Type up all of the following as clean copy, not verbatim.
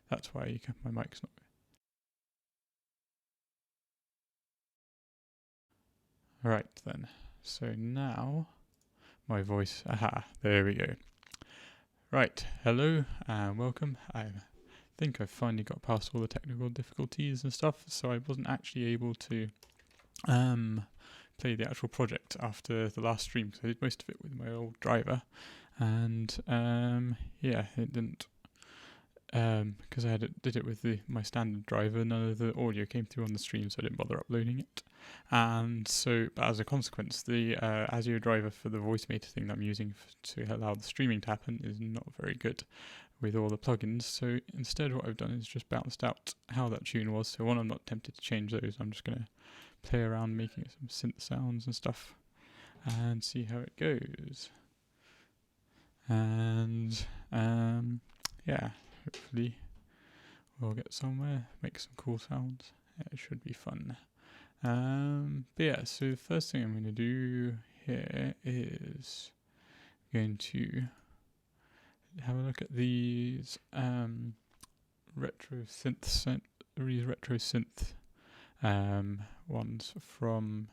That's why my mic's not. Right then. So now my voice. Aha, there we go. Right, hello and welcome. I think I've finally got past all the technical difficulties and stuff, so I wasn't actually able to play the actual project after the last stream because I did most of it with my old driver, and yeah, it didn't. Because I did it with my standard driver, none of the audio came through on the stream, so I didn't bother uploading it. And so, but as a consequence, the Azure driver for the voice meter thing that I'm using to allow the streaming to happen is not very good with all the plugins. So instead, what I've done is just bounced out how that tune was. So one, I'm not tempted to change those. I'm just going to play around making some synth sounds and stuff and see how it goes. And yeah. Hopefully we'll get somewhere, make some cool sounds. Yeah, it should be fun. But yeah, so the first thing I'm going to do here is going to have a look at these retro synth ones from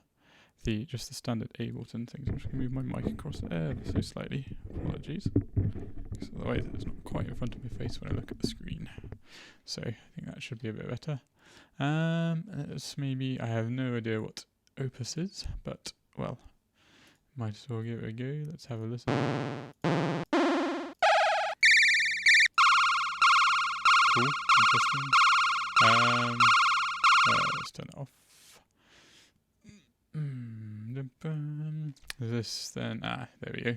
just the standard Ableton things. I'm just going to move my mic across ever so slightly. Apologies. Because otherwise it's not quite in front of my face when I look at the screen. So I think that should be a bit better. Let's maybe, I have no idea what Opus is, but well, might as well give it a go. Let's have a listen. Cool, interesting. Let's turn it off. This then, there we go.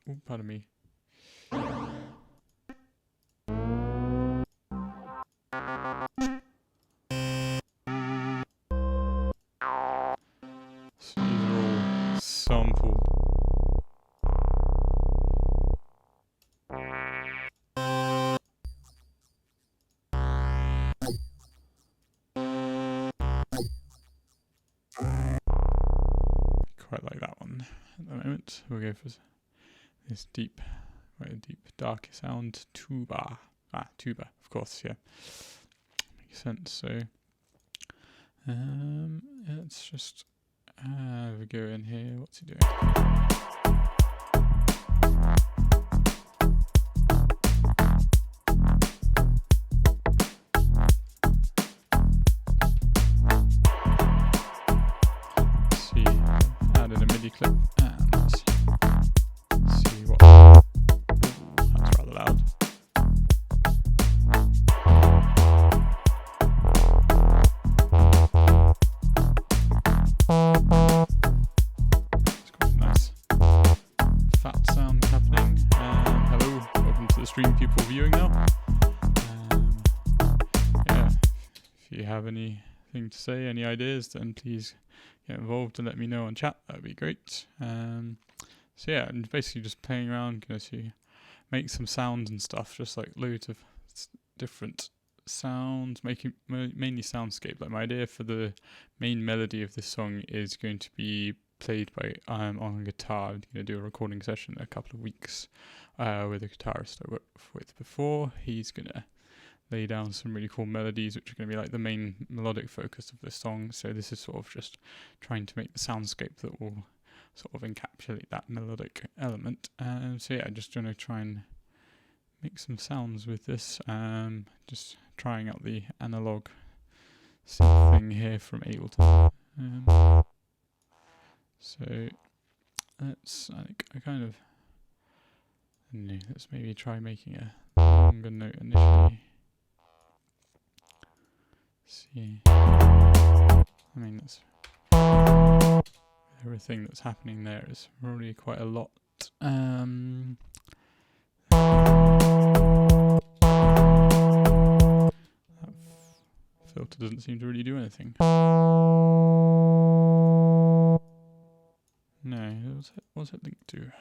Oh, pardon me. So these are all sampled. Quite like that one at the moment. We'll go for this deep, quite deep, dark sound. Tuba. Tuba, of course, yeah. Makes sense. So, let's just have a go in here. What's he doing? Clip and see what. Ooh, that's rather loud. It's quite nice. Fat sound happening. Hello, welcome to the stream, people viewing now. Yeah, if you have anything to say, any ideas, then please get involved and let me know on chat. That'd be great. So yeah, and basically just playing around, going to make some sounds and stuff, just like loads of different sounds, making mainly soundscape. Like my idea for the main melody of this song is going to be played by on guitar. I'm going to do a recording session in a couple of weeks with a guitarist I worked with before. He's going to lay down some really cool melodies, which are going to be like the main melodic focus of the song. So this is sort of just trying to make the soundscape that will sort of encapsulate that melodic element. So yeah, just going to try and make some sounds with this. Just trying out the analog synth thing here from Ableton. So let's, let's maybe try making a longer note initially. See, I mean, that's everything that's happening there is really quite a lot. That filter doesn't seem to really do anything. No, what's it linked to?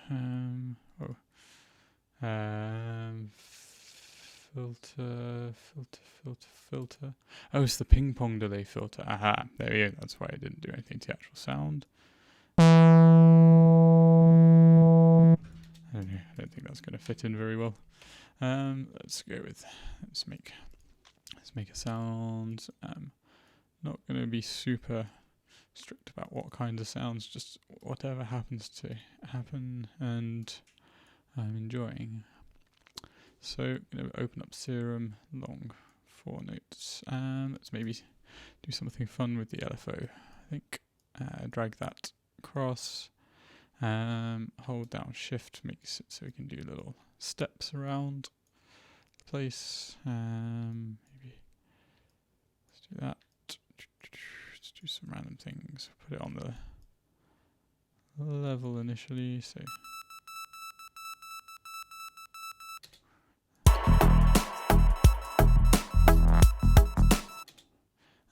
Filter. Oh, it's the ping pong delay filter. Aha, there we go. That's why I didn't do anything to the actual sound. I don't know. I don't think that's going to fit in very well. Let's make a sound. Not going to be super strict about what kinds of sounds, just whatever happens to happen and I'm enjoying. So I'm going to open up Serum, long 4 notes. Let's maybe do something fun with the LFO. I think drag that across, hold down Shift makes it so we can do little steps around the place. Maybe let's do that. Let's do some random things. Put it on the level initially. So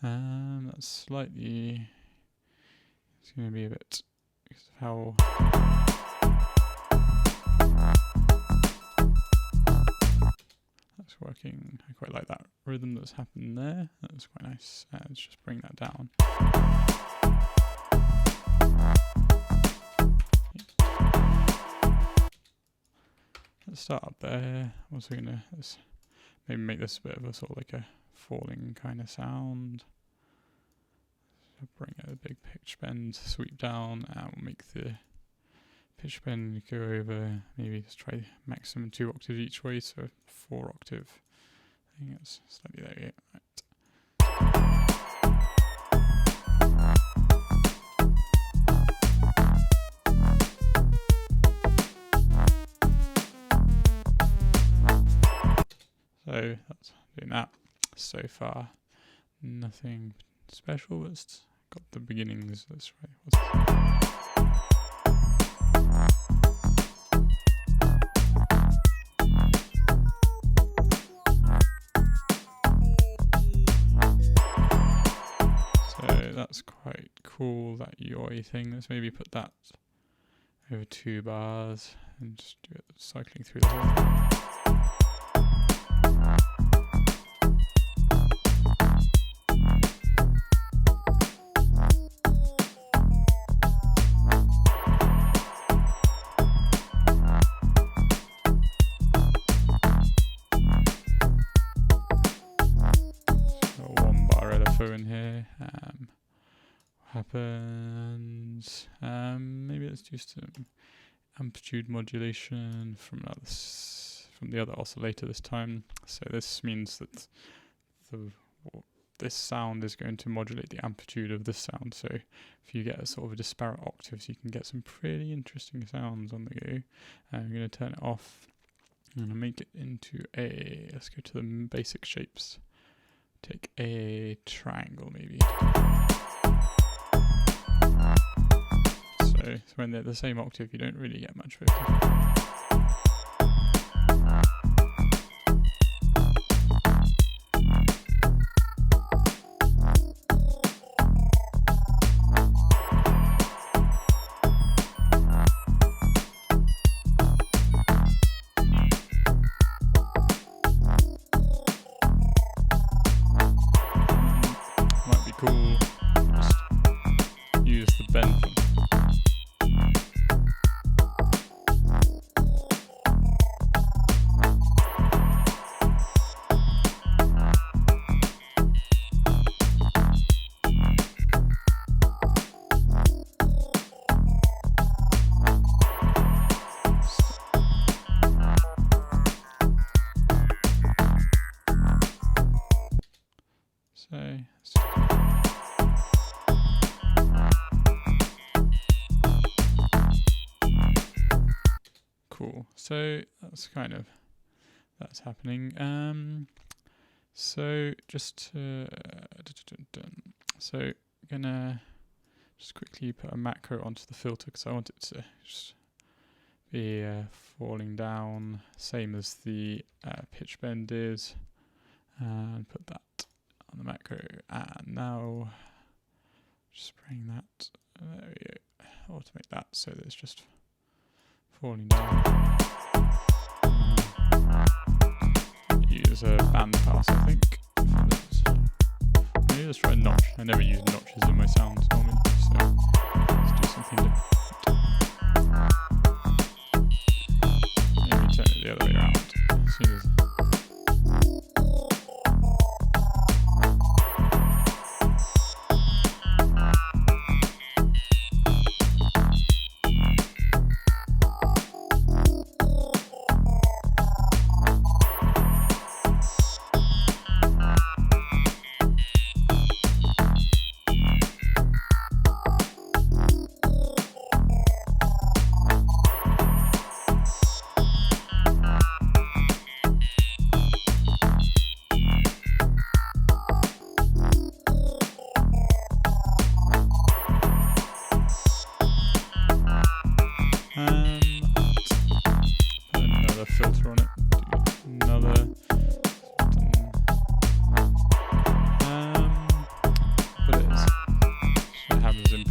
that's slightly. It's going to be a bit because of how. That's working. I quite like that rhythm that's happened there. That was quite nice. Let's just bring that down. Let's start up there. I'm also going to maybe make this a bit of a sort of like a falling kind of sound. So bring a big pitch bend, sweep down, and we'll make the pitch bend go over. Maybe let's try maximum 2 octaves each way, so 4 octave. I think that's slightly there. Yeah, right. So that's doing that. So far, nothing special, but it's got the beginnings. Let's try. So that's quite cool, that UI thing. Let's maybe put that over 2 bars and just do it cycling through the whole thing. In here, happens. Maybe let's do some amplitude modulation from the other oscillator this time. So this means that this sound is going to modulate the amplitude of this sound. So if you get a sort of a disparate octaves, you can get some pretty interesting sounds on the go. I'm going to turn it off. I'm going to make it into let's go to the basic shapes. Take a triangle maybe. So when they're the same octave, you don't really get much vocal. Cool. Just use the bend function. Cool. So that's happening. So just so gonna just quickly put a macro onto the filter because I want it to just be falling down, same as the pitch bend is, and put that on the macro. And now just bring that. There we go. Automate that so that it's just falling down. Use a band pass, I think, for this. Maybe let's try a notch. I never use notches in my sounds normally, so let's do something different. Maybe turn it the other way around. As soon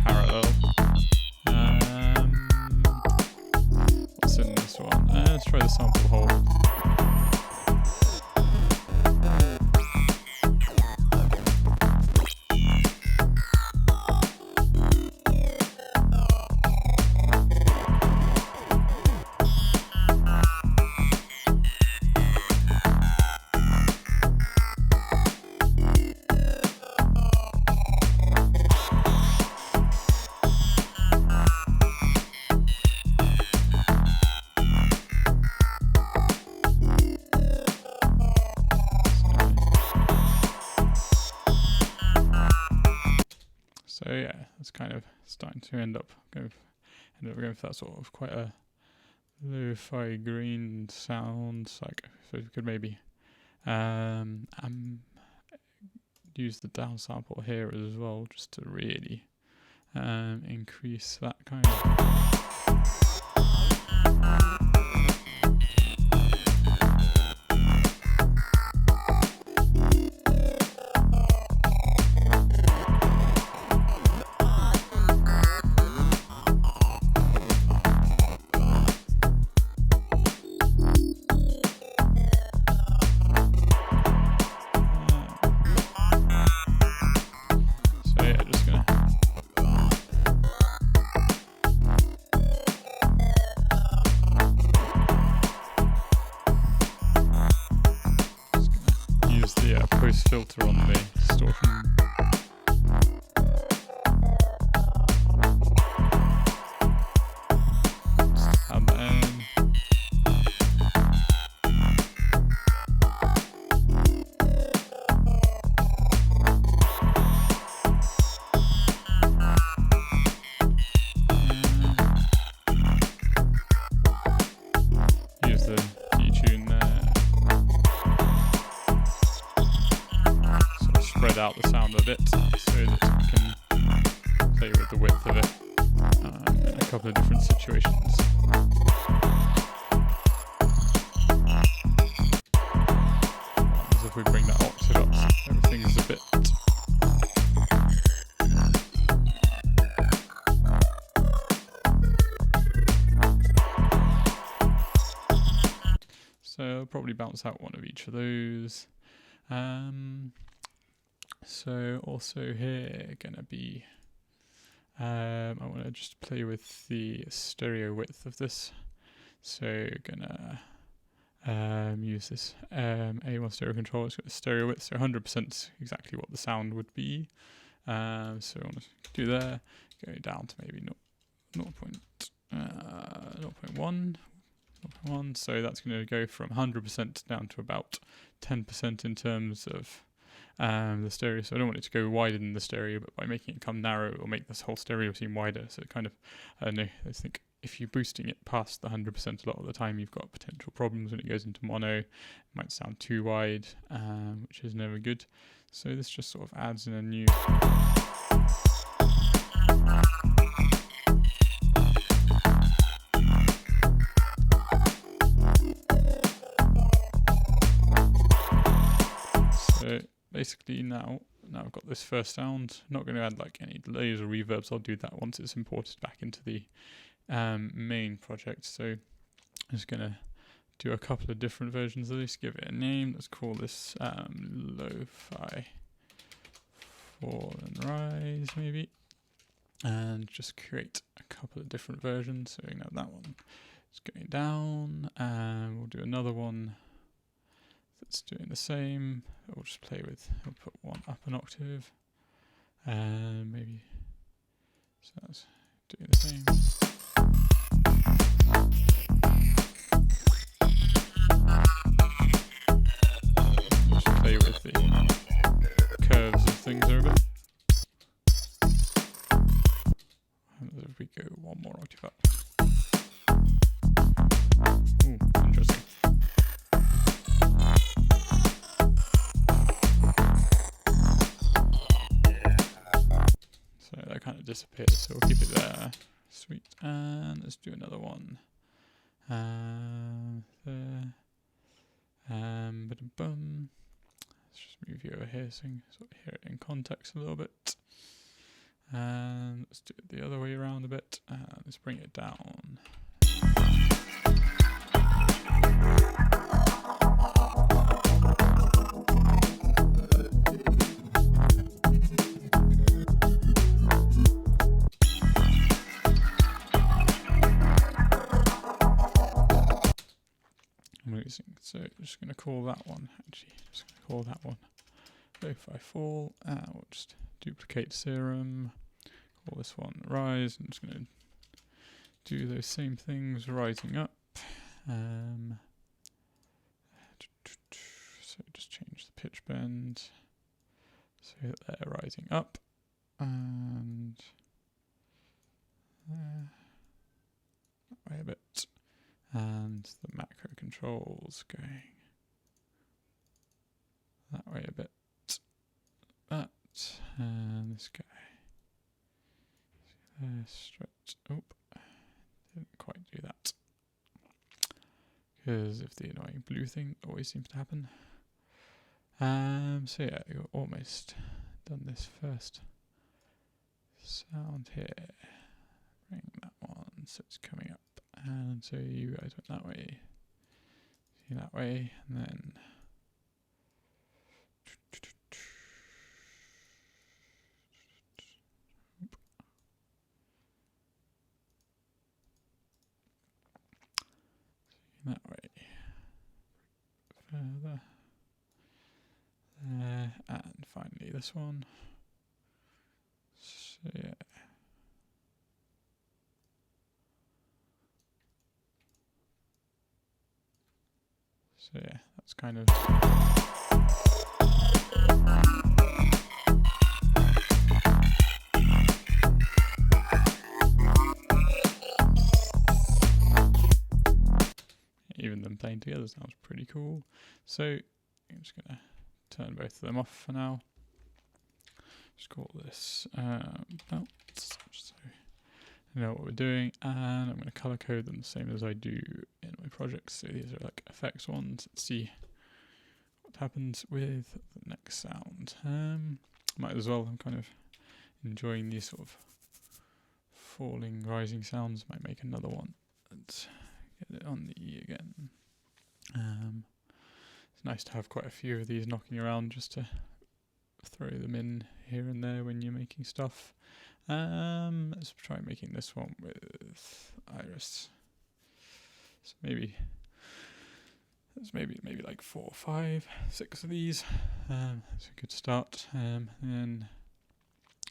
parallel. What's in this one? Let's try the sample hole. So yeah, it's kind of starting to end up going for that sort of quite a lo-fi green sound. Like, so we could maybe use the downsample here as well, just to really increase that kind of. Post filter on the distortion. Just add that in. Use the detune there. Spread out the sound a bit so that you can play with the width of it in a couple of different situations. As if we bring that octave up, so everything's a bit. So I'll probably bounce out one of each of those. So also here gonna be, I want to just play with the stereo width of this. So gonna use this A1 stereo controller. It's got the stereo width, so 100% exactly what the sound would be. So I want to do there, go down to maybe 0.1. So that's going to go from 100% down to about 10% in terms of the stereo. So I don't want it to go wider than the stereo, but by making it come narrow, it will make this whole stereo seem wider. So it kind of, I don't know, I think if you're boosting it past the 100% a lot of the time, you've got potential problems when it goes into mono. It might sound too wide, which is never good. So this just sort of adds in a new. So basically now I've got this first sound. Not going to add like any delays or reverbs. I'll do that once it's imported back into the main project. So I'm just going to do a couple of different versions of this, give it a name. Let's call this Lo-Fi Fall and Rise maybe, and just create a couple of different versions. So we know that one is going down, and we'll do another one that's doing the same. We'll just play with, we'll put one up an octave, and maybe, so that's doing the same. Just play with the curves of things there a bit. And if we go one more octave up. Ooh, interesting. So that kind of disappears, so we'll keep it there. Sweet. And let's do another one. There. Ba-dum-bum. Let's just move you over here so you can sort of hear it in context a little bit. And let's do it the other way around a bit. Let's bring it down. Amazing. So I'm just going to call that one, actually, just going to call that one Lo-Fi Fall. We'll just duplicate serum, call this one Rise. I'm just going to do those same things, rising up. So just change the pitch bend so that they're rising up. And that way a bit. And the macro controls going that way a bit. That and this guy. Stretch. Oh, didn't quite do that. Because if the annoying blue thing always seems to happen. So yeah, you're almost done this first sound here. Bring that one so it's coming up. And so you guys went that way, see that way, and then that way, further, there, and finally this one. So yeah. So yeah, that's kind of even them playing together sounds pretty cool. So I'm just gonna turn both of them off for now. Just call this belts, so I know what we're doing, and I'm going to color code them the same as I do in my projects. So these are like effects ones. Let's see what happens with the next sound. Might as well. I'm kind of enjoying these sort of falling, rising sounds. Might make another one. Let's get it on the E again. It's nice to have quite a few of these knocking around just to throw them in here and there when you're making stuff. Let's try making this one with iris. So maybe like 4, 5, 6 of these. That's a good start. And then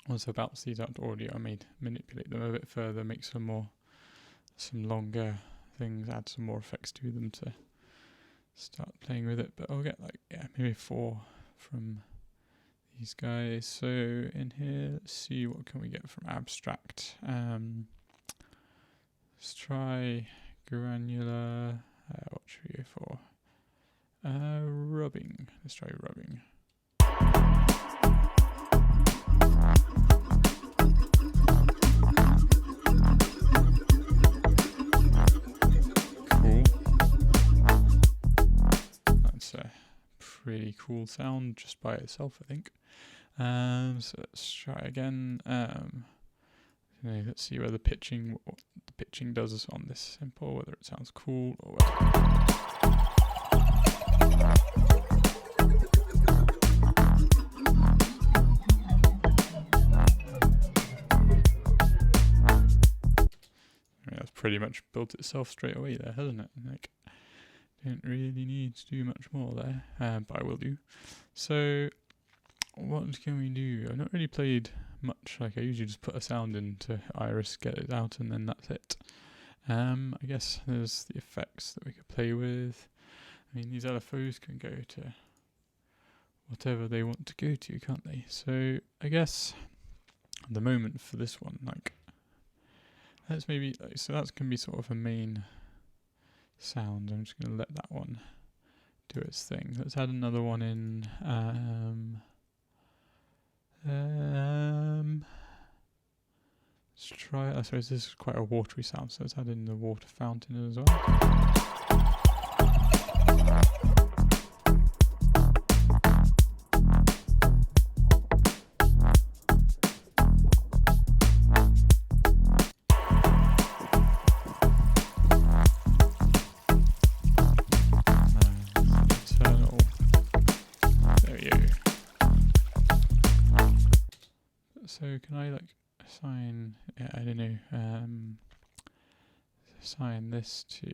once I bounce these out to audio, I may manipulate them a bit further, make some longer things, add some more effects to them to start playing with it. But I'll get like maybe 4 from these guys. So in here, let's see what can we get from abstract. Let's try granular. What should we go for? Rubbing. Let's try rubbing. Cool. That's a pretty cool sound just by itself, I think. So let's try again. Let's see whether what the pitching does on this simple, whether it sounds cool or that's pretty much built itself straight away there, hasn't it? Like, don't really need to do much more there, but I will do. So what can we do? I've not really played much. Like, I usually just put a sound into Iris, get it out, and then that's it. I guess there's the effects that we could play with. I mean, these LFOs can go to whatever they want to go to, can't they? So I guess at the moment for this one, like, that's maybe, so that can be sort of a main sound. I'm just going to let that one do its thing. Let's add another one in. Let's try, I suppose this is quite a watery sound, so let's add in the water fountain as well. can, I don't know, assign this to,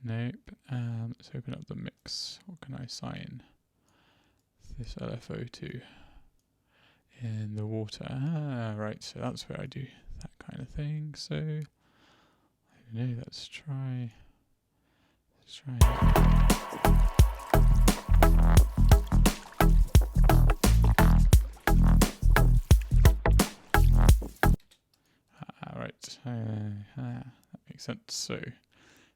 nope, let's open up the mix. What can I assign this LFO to in the water? Right, so that's where I do that kind of thing. So, I don't know, let's try that. Right, that makes sense. So I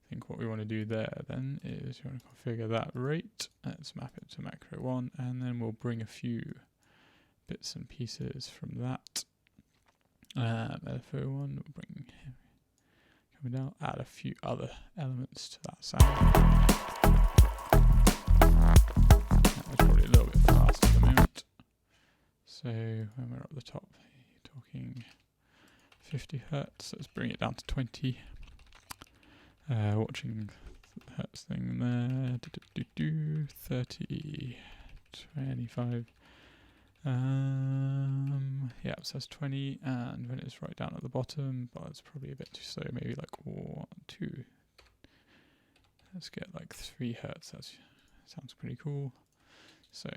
think what we want to do there then is we want to configure that rate. Let's map it to macro 1, and then we'll bring a few bits and pieces from that. LFO1, we'll bring coming down, add a few other elements to that sound. That was probably a little bit fast at the moment. So when we're at the top, you're talking 50 Hertz, let's bring it down to 20. Watching the Hertz thing there, 30, 25. Yeah, it says 20, and when it's right down at the bottom, but it's probably a bit too slow, maybe like 1, 2. Let's get like 3 Hertz, that sounds pretty cool. So.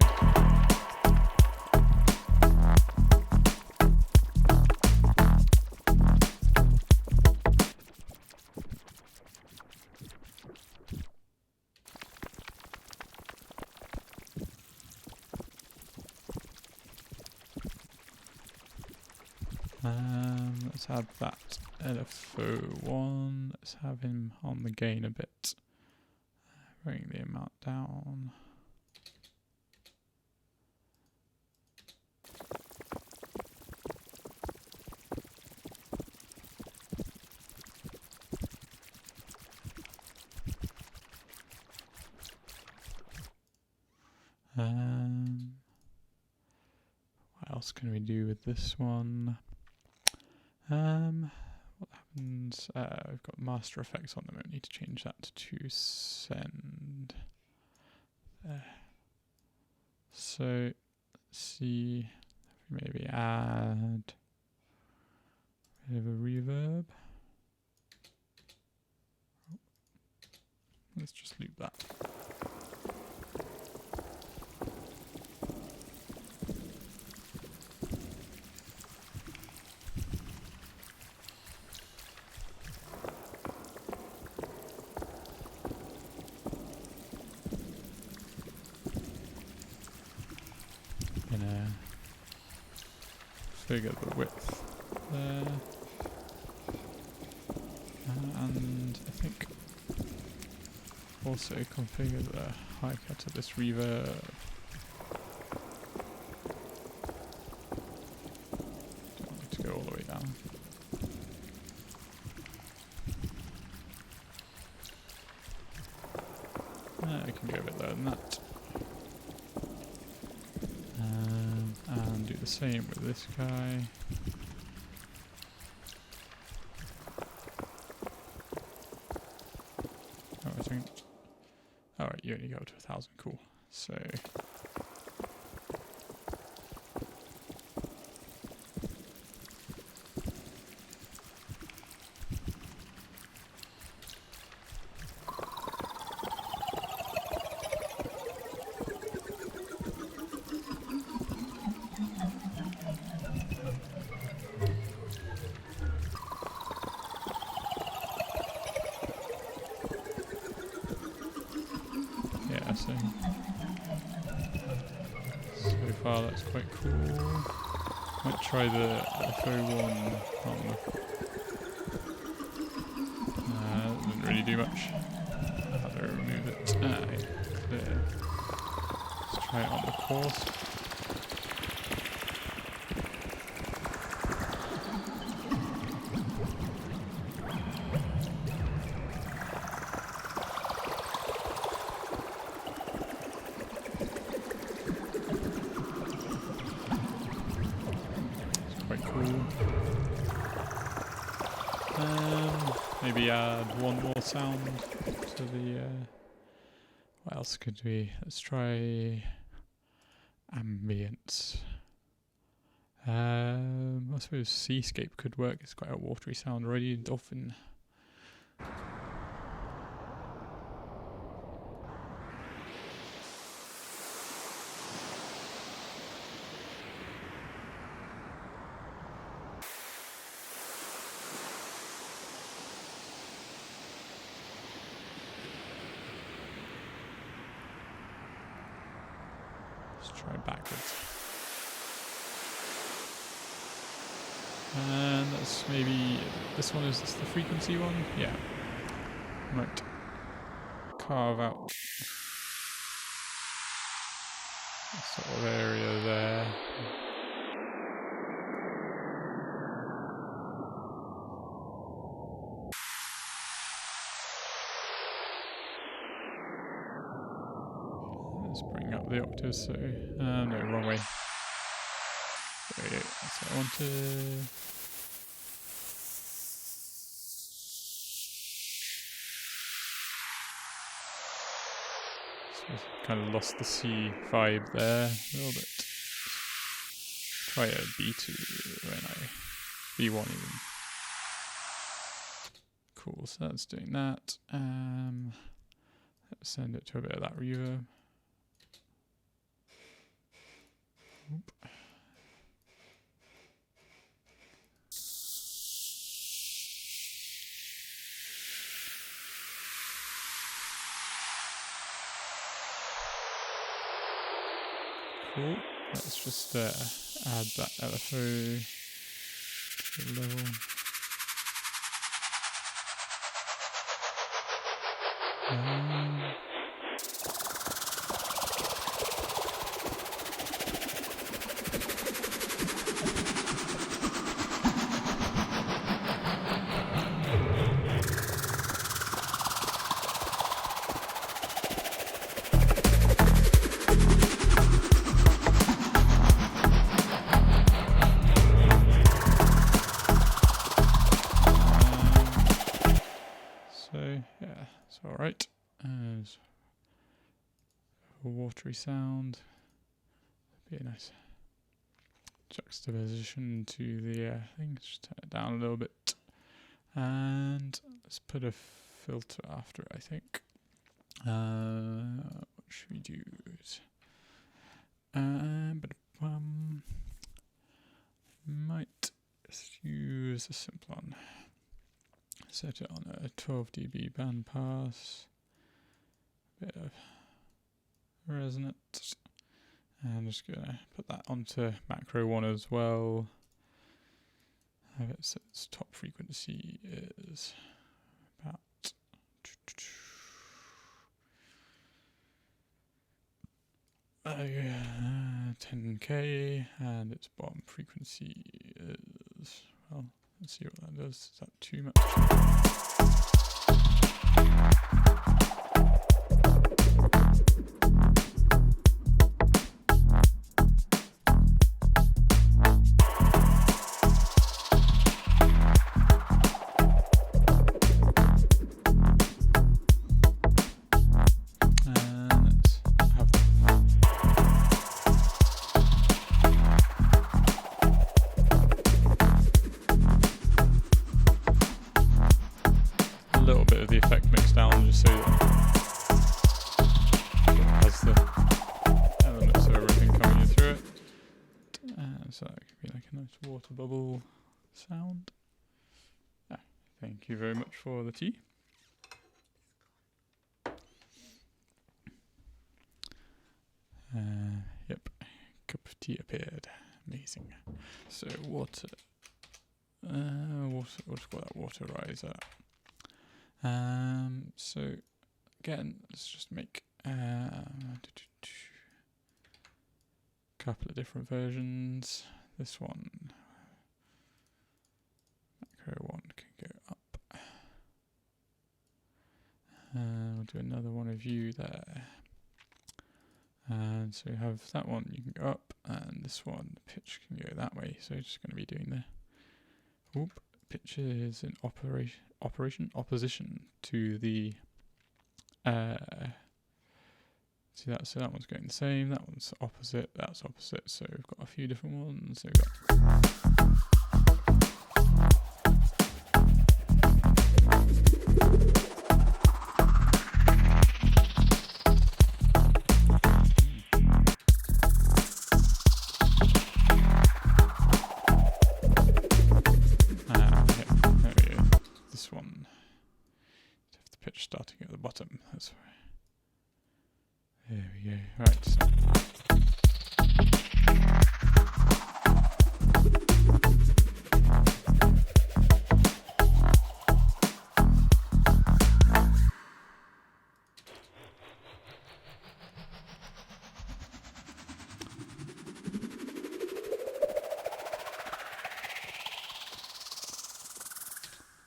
Let's add that LFO1. Let's have him on the gain a bit. Bring the amount down. What else can we do with this one? What happens? We've got master effects on them. We need to change that to send. There. So let's see if we maybe add a bit of a reverb. Let's just loop that. Figure the width there, and I think also configure the high cut of this reverb. Don't want it to go all the way down. I can go a bit lower than that. And do the same with this guy. Oh, I think. Alright, you only go to 1,000, cool. So. So far that's quite cool. Might try the FO1 on the... doesn't really do much. How do I remove it? Yeah, clear. Let's try it on the course. Maybe add one more sound to the, what else could we, let's try ambient. I suppose seascape could work. It's quite a watery sound already. Dolphin. Let's try backwards. And that's maybe, this one, is this the frequency one? Yeah. Might carve out that sort of area there. Let's bring up the octaves, so, no, wrong way. There we go, that's what I wanted. Kind of lost the C vibe there a little bit. Try a B2 when I B1 even. Cool, so that's doing that. Let's send it to a bit of that reverb. Oop. Cool. Let's just add that LFO to the level. Yeah, it's alright. There's a watery sound. Be a nice juxtaposition to the thing. Just turn it down a little bit. And let's put a filter after it, I think. What should we do? Might just use a simple one. Set it on a 12 dB bandpass, a bit of resonance, and I'm just gonna put that onto macro 1 as well. Have it set its top frequency is about 10k, and its bottom frequency is, well, let's see what that does. Is that too much? Little bit of the effect mixed down just so that it has the elements of everything coming in through it. So that could be like a nice water bubble sound. Thank you very much for the tea. Yep, cup of tea appeared. Amazing. So water, we'll just call that water riser. So again, let's just make a couple of different versions. This one, macro 1 can go up. We'll do another one of you there. And so you have that one, you can go up, and this one, the pitch can go that way. So just going to be doing the pitch is in opposition to the see that. So that one's going the same. That one's opposite. That's opposite. So we've got a few different ones. So we've got starting at the bottom. That's right. There we go. Right. So.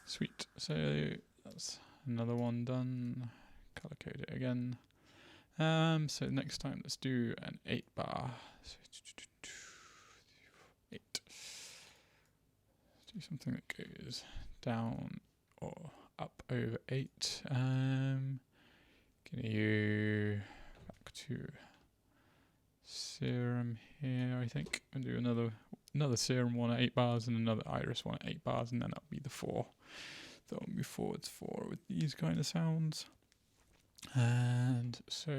Sweet. So that's another one done. Color code it again. So next time let's do an 8 bar. So 8. Let's do something that goes down or up over 8. Gonna go back to serum here, I think, and do another serum one at 8 bars and another iris one at 8 bars, and then that'll be the 4. That will move forwards 4 with these kind of sounds. And so,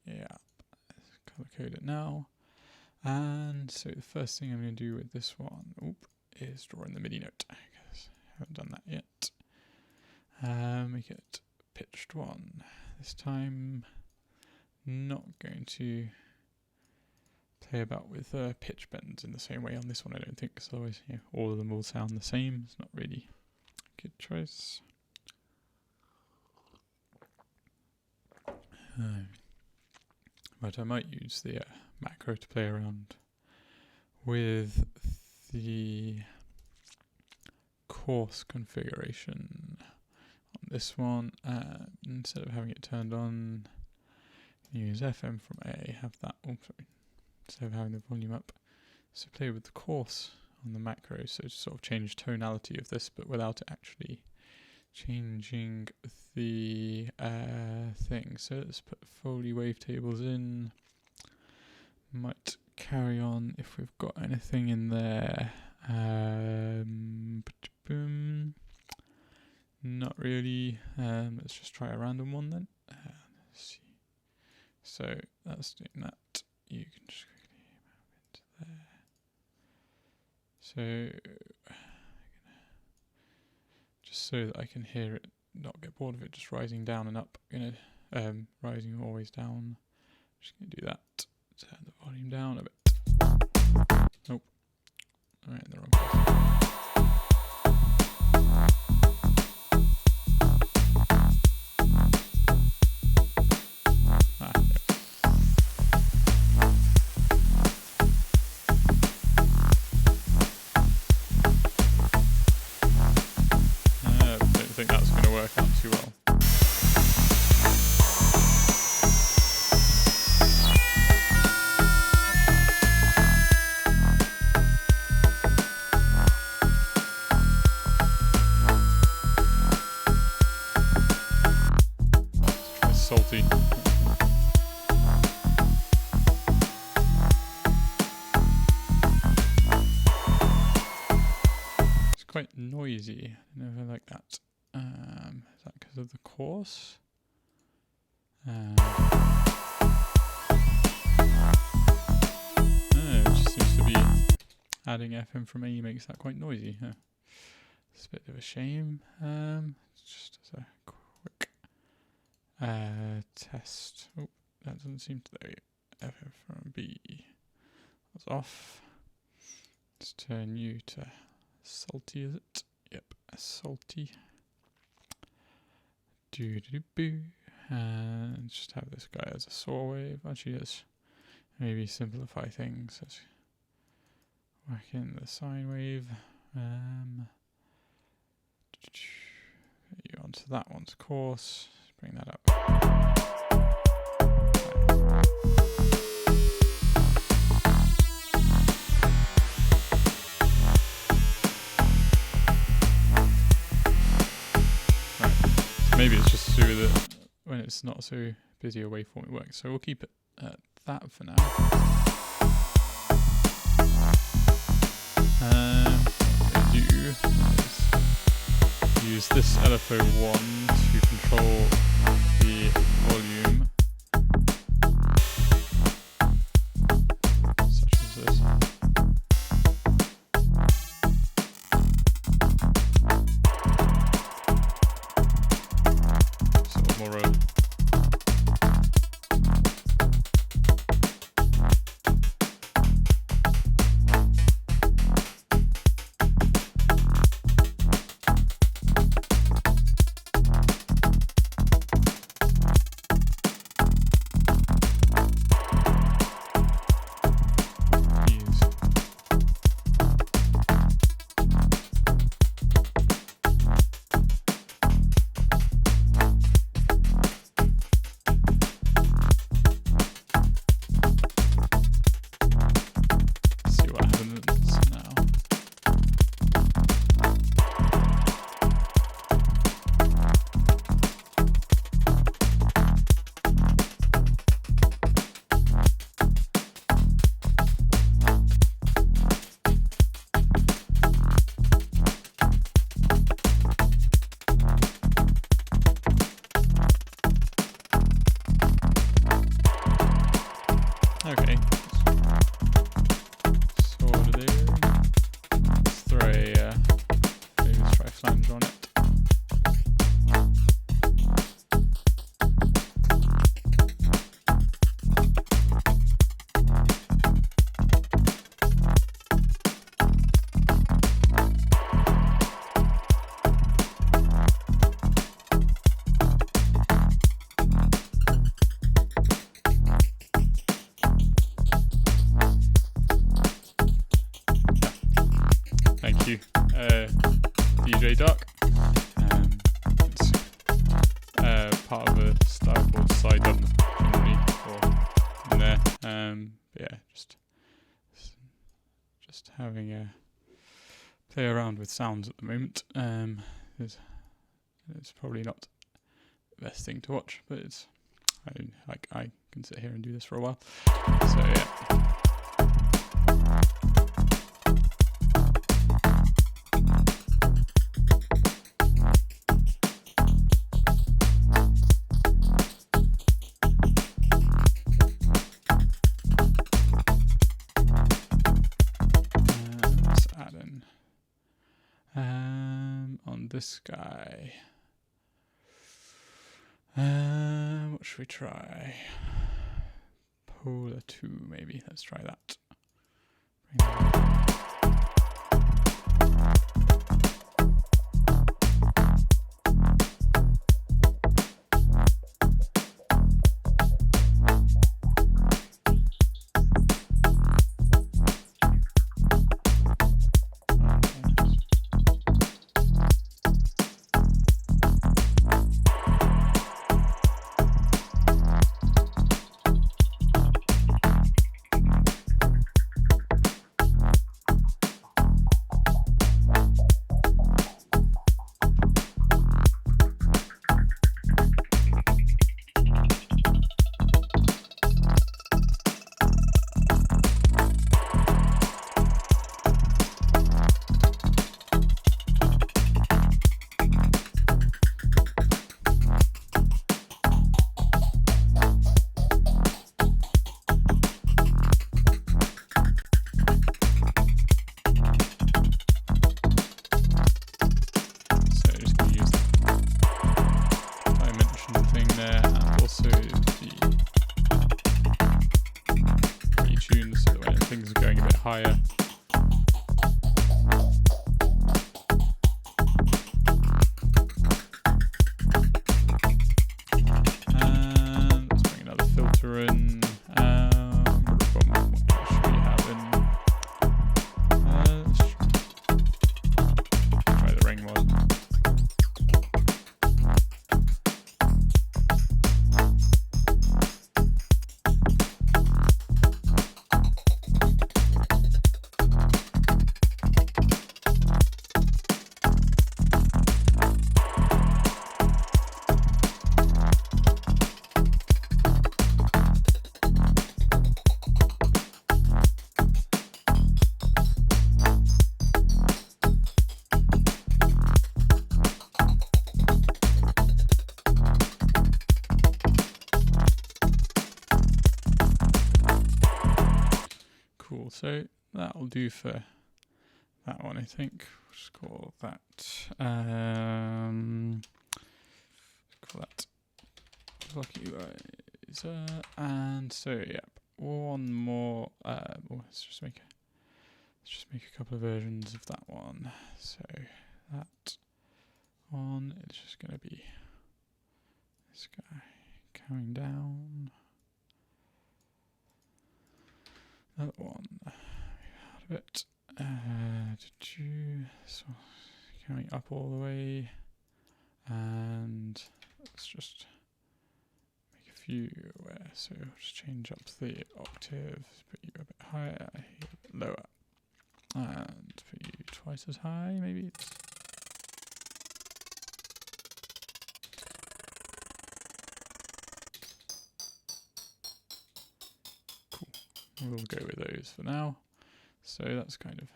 yeah, let's color code it now. And so the first thing I'm going to do with this one is draw in the MIDI note, because I haven't done that yet. Make it pitched 1. This time, not going to play about with pitch bends in the same way on this one, I don't think, because otherwise all of them will sound the same. It's not really a good choice. But I might use the macro to play around with the course configuration on this one. Instead of having it turned on, use FM from A, have that, instead of having the volume up. So play with the course on the macro, so to sort of change tonality of this, but without it actually changing the thing. So let's put Foley wavetables in. Might carry on if we've got anything in there. Not really. Let's just try a random one then. Let's see. So that's doing that. You can just quickly move into there. So just so that I can hear it, not get bored of it just rising down and up. Rising always down. Just gonna do that. Turn the volume down a bit. Nope. Alright, in the wrong place. I don't think that's going to work out too well. Salty. It's quite noisy. I don't know if I like that. Is that because of the course? It just seems to be adding FM from A makes that quite noisy. It's a bit of a shame. Just as a quick test. Oh, that doesn't seem to. There we go. FM from B. That's off. Let's turn you to salty, is it? Yep, salty. Do-do-do-boo. And just have this guy as a saw wave. Actually, let's maybe simplify things. Let's work in the sine wave. You onto that one's course. Let's bring that up. Maybe it's just to do with it when it's not so busier waveform it works. So we'll keep it at that for now. What they do is use this LFO1 to control the volume, such as this. Sort of more okay. Sort of there. Let's throw a maybe let's try flange on it. Thank you, DJ Duck. It's part of a style called side dub generally, or in there. But yeah, just having a play around with sounds at the moment. It's probably not the best thing to watch, but it's I can sit here and do this for a while. So yeah. On this guy, what should we try? Polar 2 maybe, let's try that. that'll do for that one, I think. We'll just call that. Call that Lucky Riser. And so, yep, one more. Let's just make a couple of versions of that one. So that one is just going to be this guy coming down. Another one. Out of it. So coming up all the way, and let's just make a few where. So I'll just change up the octave, put you a bit higher, a bit lower, and put you twice as high, maybe. Cool. We'll go with those for now. So that's kind of.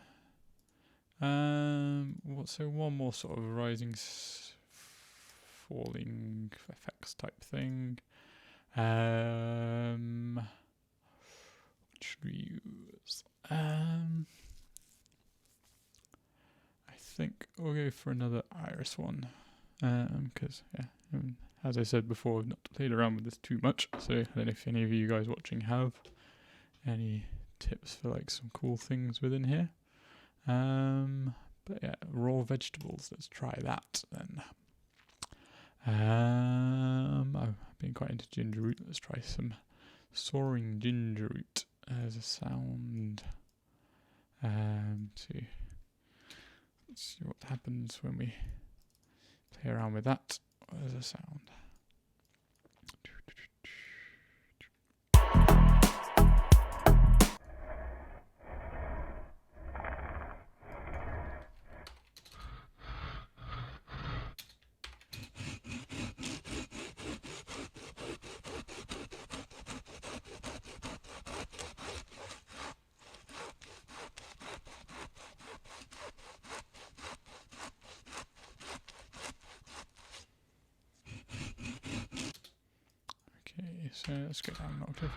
So one more sort of rising, falling effects type thing. What should we use? I think we'll go for another iris one. Because as I said before, I've not played around with this too much. So I don't know if any of you guys watching have any tips for like some cool things within here. But yeah, raw vegetables, let's try that then. I've been quite into ginger root. Let's try some soaring ginger root as a sound. Let's see what happens when we play around with that as a sound. Okay, so let's go down an octave.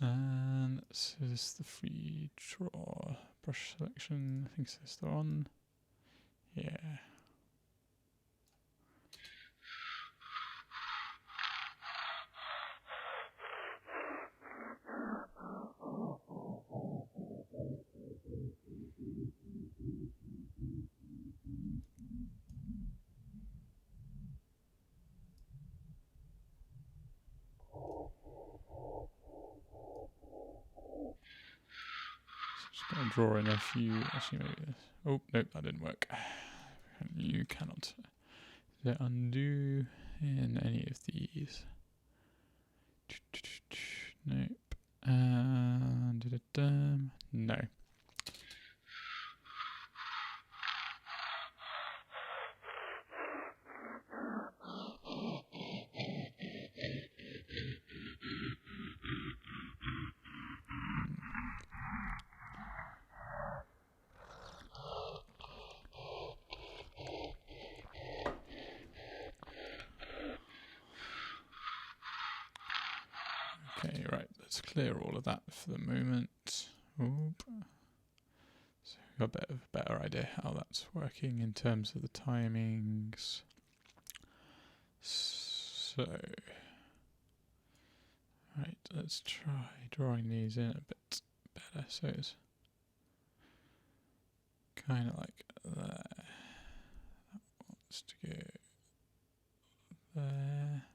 And this is the free draw brush selection. I think this is the one. Yeah. Just going to draw in a few. Actually, maybe this. Oh, nope, that didn't work. You cannot undo in any of these. Nope. No. Okay, right, let's clear all of that for the moment. Oop. So we've got a bit of a better idea how that's working in terms of the timings. So, right, let's try drawing these in a bit better. So it's kind of like there. That wants to go there.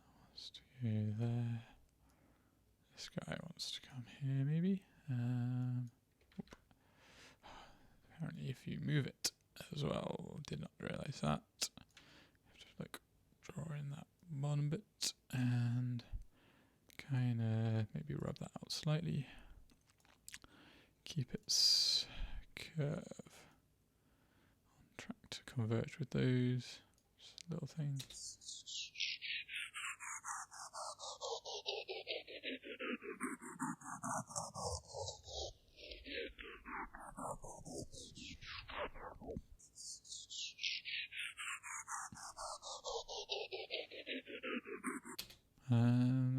That wants to go there. This guy wants to come here, maybe. Apparently, if you move it as well, did not realize that. You have to like draw in that bottom bit and kind of maybe rub that out slightly. Keep its curve on track to converge with those little things.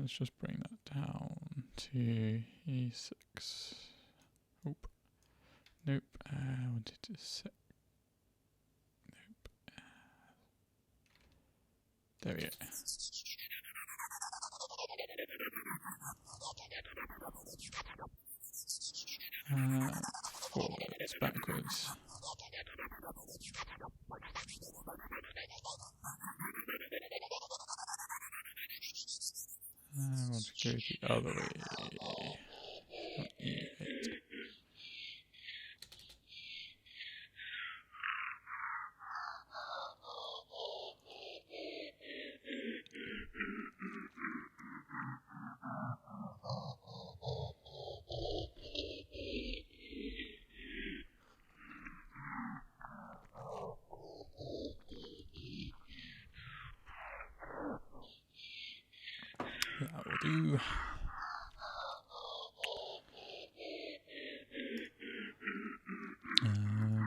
let's just bring that down to E6. Oop. Nope. I wanted to set. Nope. There we go. Forwards, backwards. I want to go the other way. E8. That will do.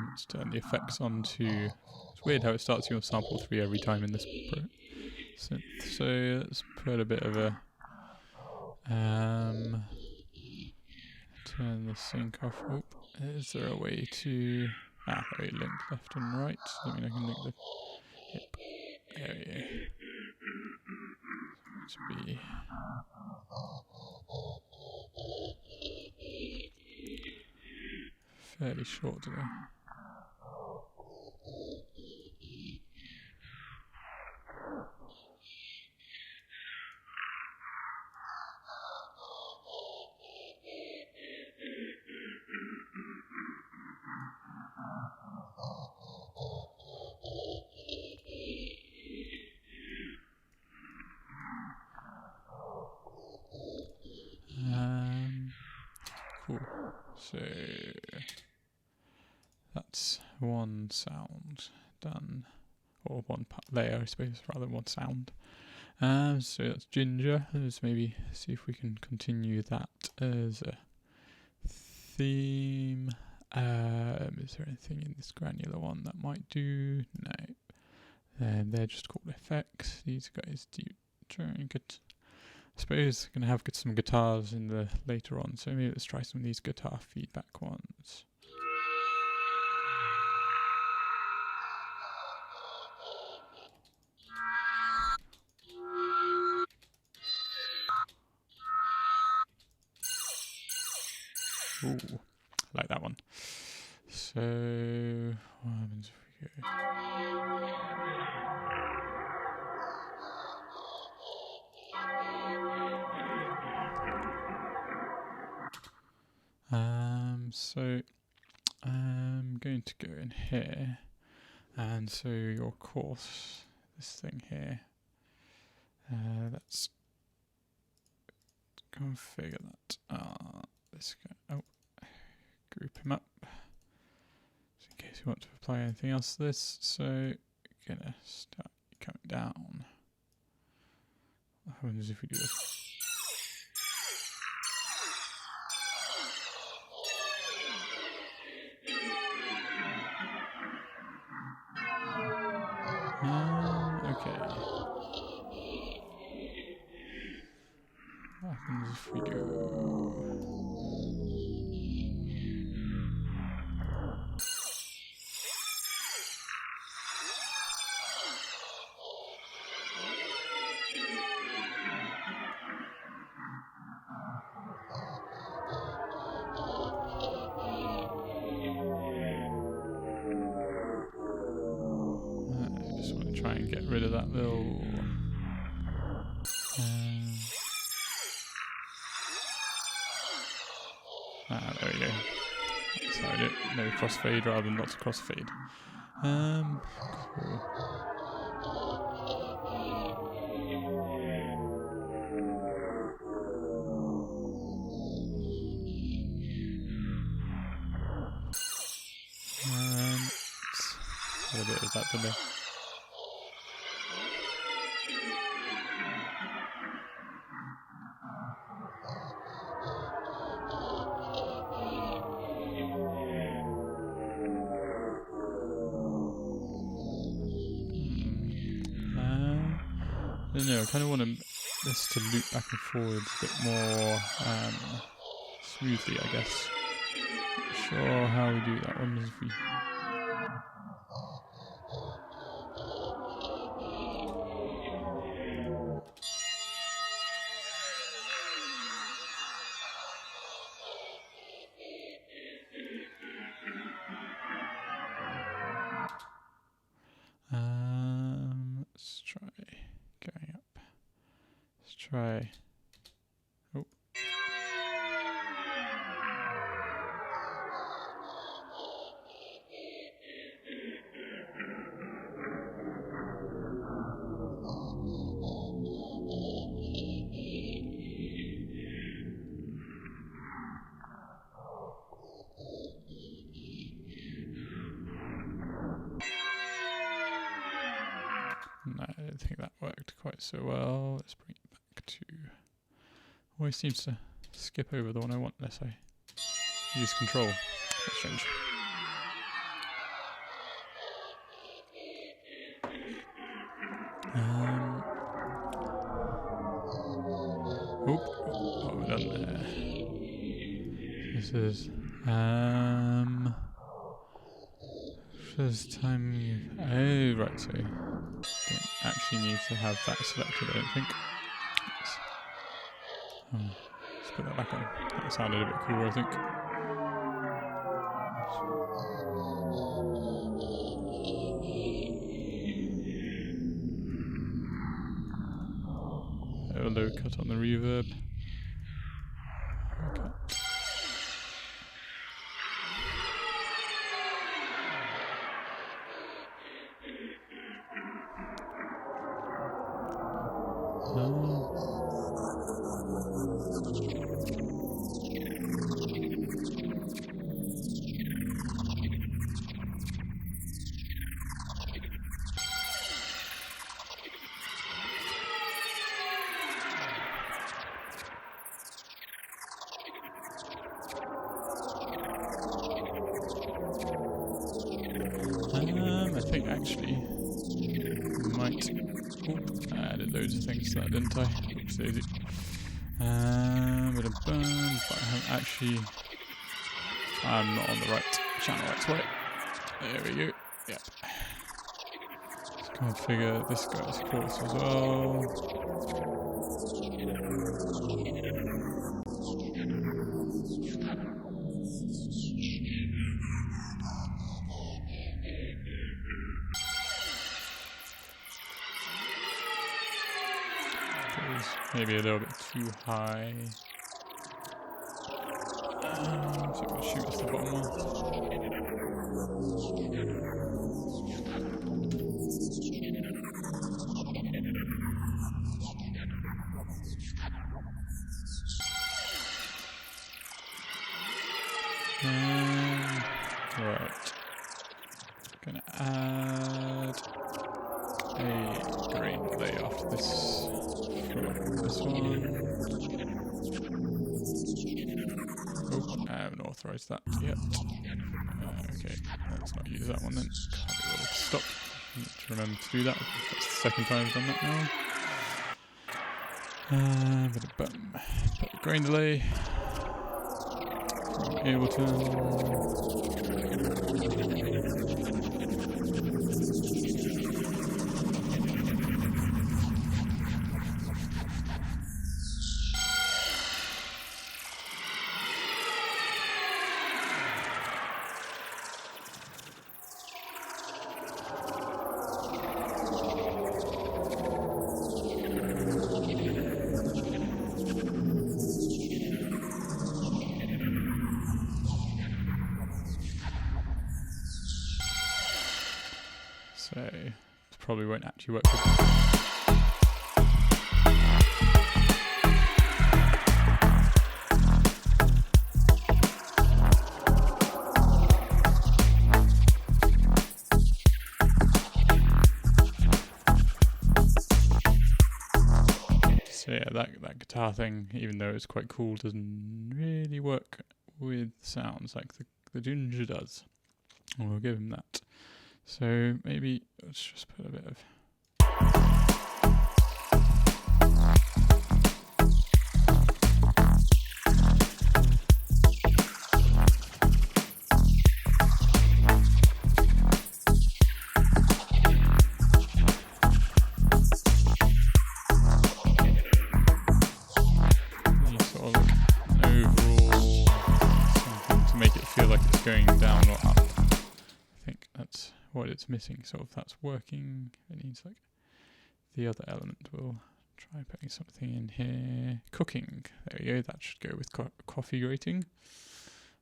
Let's turn the effects on to. It's weird how it starts you on sample 3 every time in this synth. So let's put a bit of a. Turn the sync off. Oh, is there a way to. There we link left and right. I mean, I can link the. Yep. There we go. To be. Fairly short today. Cool. So that's one sound done, or one layer, I suppose, rather than one sound. So that's ginger. Let's maybe see if we can continue that as a theme. Is there anything in this granular one that might do? No. They're just called effects. These guys do trying good. I suppose I'm going to have some guitars in the later on, so maybe let's try some of these guitar feedback ones. Ooh, I like that one. So, what happens if we go? So I'm going to go in here, and so your course, this thing here, let's configure that. Let's go, group him up, just in case you want to apply anything else to this. So we're gonna start coming down. What happens if we do this? Okay. What happens if we do? I just want to try and get rid of that little. There we go. That's how I do it. No crossfade rather than lots of crossfade. Cool. A bit of that delay. I don't know, I kind of want to this to loop back and forward a bit more smoothly, I guess. Not sure how we do that one. If we let's try going up. Let's try. Oh. No, I don't think that worked quite so well. Let's bring it back to... Always seems to skip over the one I want unless I use control. That's strange. What have we done there? This is first time you've... Oh, right, so you don't actually need to have that selected, I don't think. Let's put that back on. That sounded a bit cooler, I think. A low cut on the reverb. Okay. I think actually might... I added loads of things to that, didn't I? Oops, daisy. But I haven't actually... I'm not on the right channel, that's why. There we go. Yep. Let's configure this guy's chorus as well. Maybe a little bit too high. So we'll shoot us the bottom one. Right. Gonna add a grain delay after this. This one. Oh, I haven't authorized that yet. Okay, let's not use that one then. Can't be able to stop. Need to remember to do that. That's the second time I've done that now. Put the grain delay from Ableton. So, it probably won't actually work with So yeah, that guitar thing, even though it's quite cool, doesn't really work with sounds like the Ginger does. We'll give him that. So maybe let's just put a bit of going down or up. I think that's what it's missing. So if that's working, it needs like the other element. We'll try putting something in here. Cooking. There we go. That should go with coffee grating.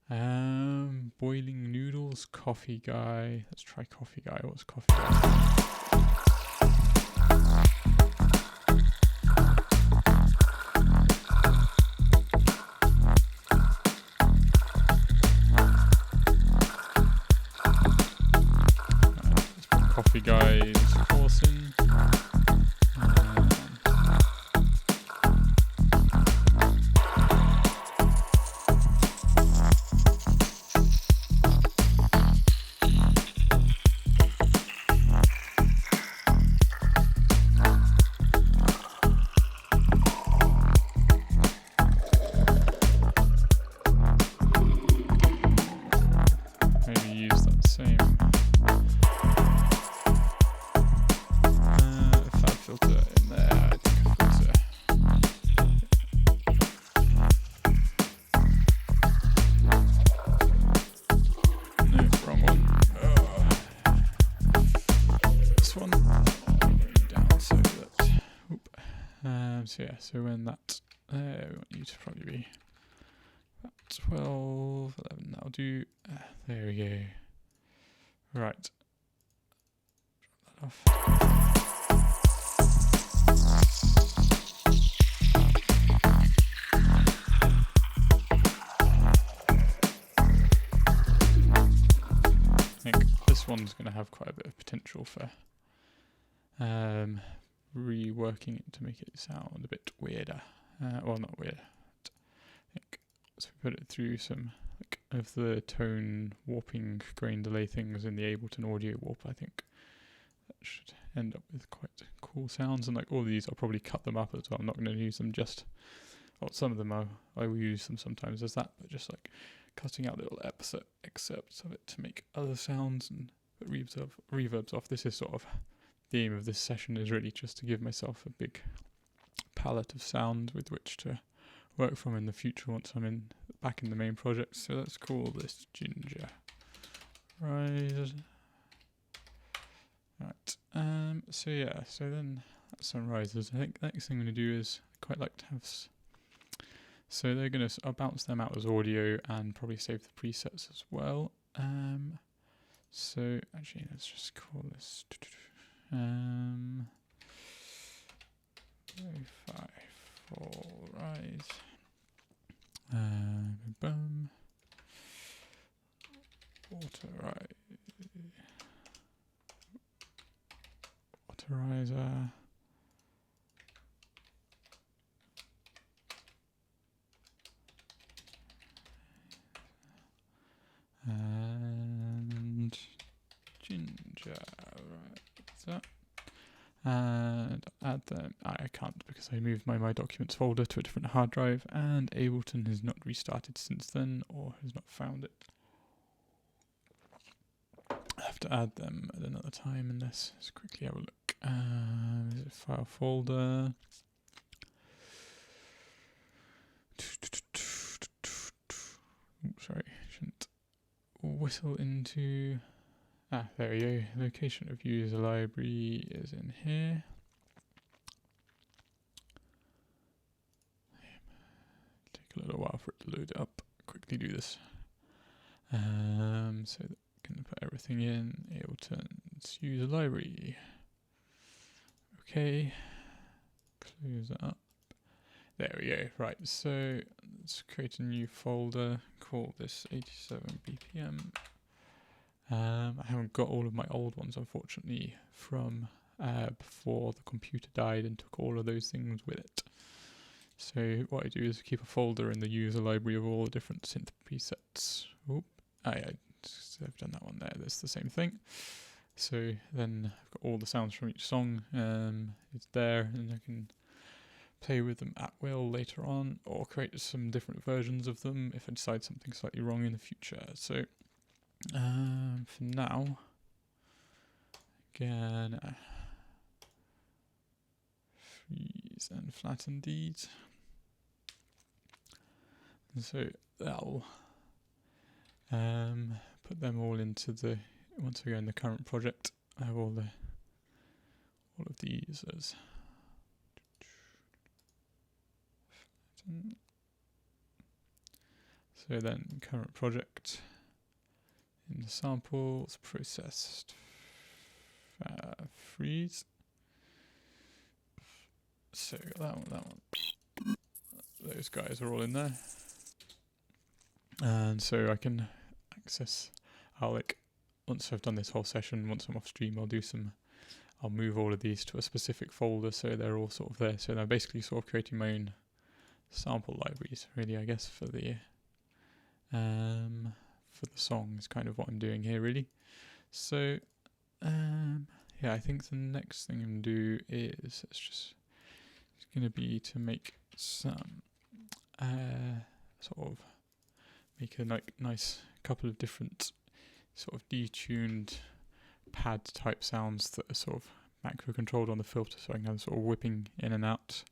Boiling noodles. Coffee guy. Let's try coffee guy. What's coffee guy? Coffee guys coursing. Maybe use that same fab filter in there. I think a filter. No, wrong one. This one. Down so that. Oop. So yeah, so when that. We want you to probably be about 12, 11. That'll do. There we go. Right. Drop that off. I think this one's going to have quite a bit of potential for reworking it to make it sound a bit weirder. Well, not weird. I think so. We put it through some of the tone warping grain delay things in the Ableton audio warp. I think that should end up with quite cool sounds. And like all these, I'll probably cut them up as well. I'm not going to use them just. Well, some of them I will use them sometimes as that, but just like cutting out little excerpts of it to make other sounds and put reverbs off. This is sort of the aim of this session, is really just to give myself a big palette of sound with which to work from in the future once I'm back in the main project. So let's call this Ginger Rise. Right. So yeah. So then that's some rises. I think the next thing I'm going to do is I quite like to have. So they're going to. I'll bounce them out as audio and probably save the presets as well. So actually, let's just call this. 5, 4 rise. Boom. Autorizer. And Ginger, right, so. And add them. I can't because I moved my documents folder to a different hard drive, and Ableton has not restarted since then, or has not found it. I have to add them at another time in this. Let's quickly have a look. Is it file folder? Sorry, shouldn't whistle into. There we go. Location of user library is in here. Take a little while for it to load up. Quickly do this. So that we can put everything in. Ableton's user library. Okay. Close that up. There we go. Right. So let's create a new folder. Call this 87 BPM. I haven't got all of my old ones, unfortunately, from before the computer died and took all of those things with it. So what I do is keep a folder in the user library of all the different synth presets. Oop. I've done that one there. That's the same thing. So then I've got all the sounds from each song. It's there, and I can play with them at will later on, or create some different versions of them if I decide something slightly wrong in the future. So for now, again, freeze and flatten these. And so that'll Put them all into once I go in the current project, I have all of these as so then current project in the samples processed freeze. So that one. Those guys are all in there. And so I can access, once I've done this whole session, once I'm off stream, I'll move all of these to a specific folder so they're all sort of there. So I'm basically sort of creating my own sample libraries, really, I guess, for the song is kind of what I'm doing here, really. So, yeah, I think the next thing I'm going to do is, it's going to be to make some, sort of, make a nice couple of different sort of detuned pad type sounds that are sort of macro controlled on the filter, so I can have sort of whipping in and out.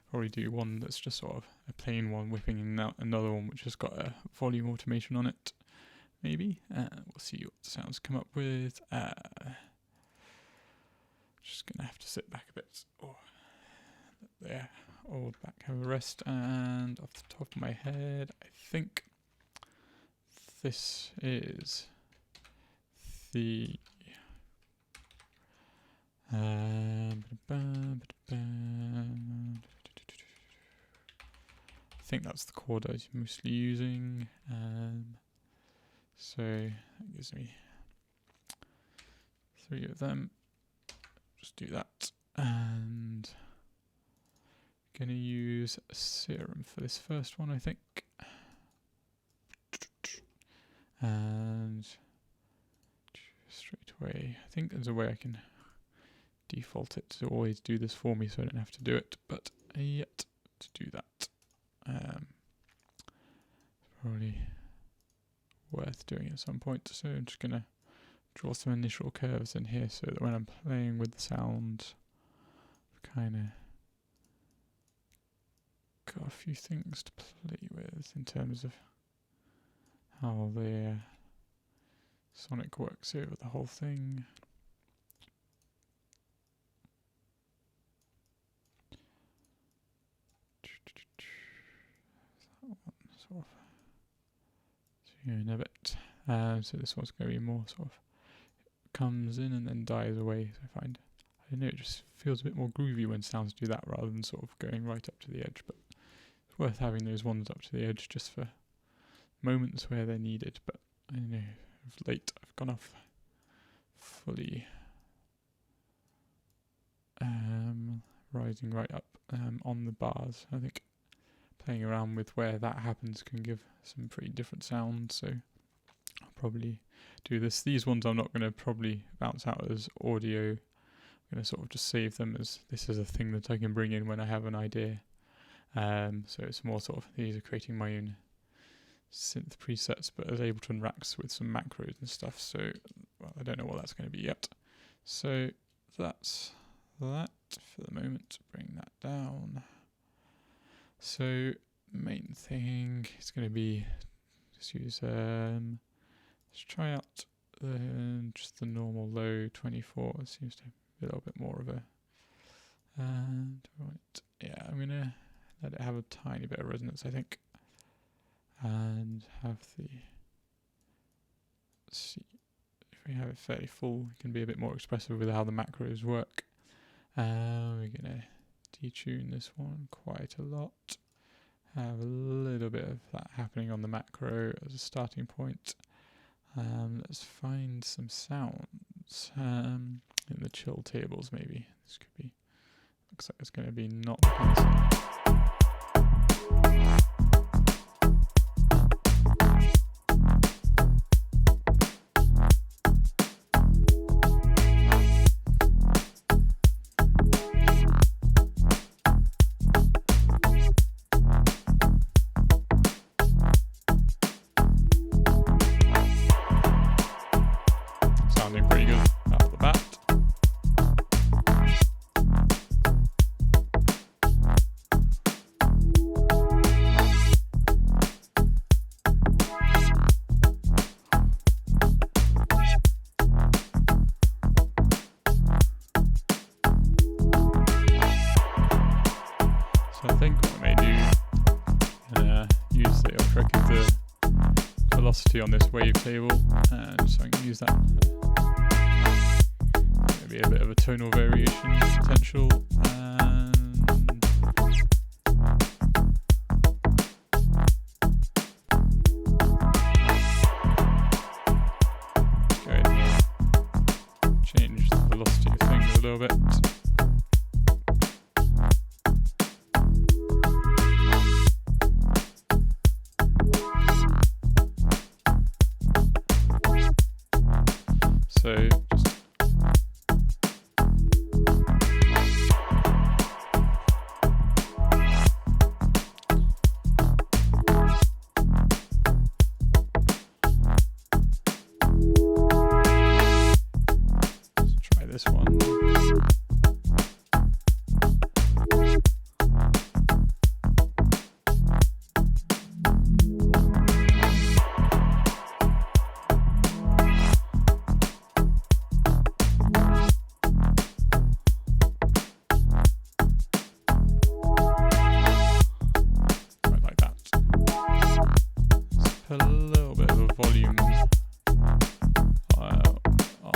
Probably do one that's just sort of a plain one whipping in and out, another one which has got a volume automation on it, maybe. We'll see what sounds come up with. Just gonna have to sit back a bit. There, hold back, have a rest, and off the top of my head, I think this is the I think that's the chord I'm mostly using. So that gives me 3 of them. Just do that, and gonna use a serum for this first one, I think. And straight away, I think there's a way I can default it to always do this for me so I don't have to do it, but yet to do that. It's probably worth doing at some point, so I'm just gonna draw some initial curves in here so that when I'm playing with the sound, I've kind of got a few things to play with in terms of how the sonic works over the whole thing. That one sort of in a bit. So this one's going to be more sort of comes in and then dies away. So I don't know, it just feels a bit more groovy when sounds do that rather than sort of going right up to the edge. But it's worth having those ones up to the edge just for moments where they're needed. But I don't know, of late I've gone off fully rising right up on the bars. I think playing around with where that happens can give some pretty different sounds, so I'll probably do this. These ones I'm not going to probably bounce out as audio. I'm going to sort of just save them as this is a thing that I can bring in when I have an idea. So it's more sort of, these are creating my own synth presets, but as Ableton racks with some macros and stuff, so well, I don't know what that's going to be yet. So that's that for the moment. Bring that down. So main thing is going to be just use let's try out just the normal low 24. It seems to be a little bit more of a yeah, I'm gonna let it have a tiny bit of resonance, I think, and have the, let's see, if we have it fairly full, it can be a bit more expressive with how the macros work. We're gonna detune this one quite a lot, have a little bit of that happening on the macro as a starting point. Let's find some sounds in the chill tables, maybe. This could be, looks like it's going to be not nice. Sounding pretty good out of the bat. velocity on this wavetable, and so I can use that. Maybe a bit of a tonal variation potential, and go ahead and change the velocity of things a little bit. So just try this one. A little bit of a volume on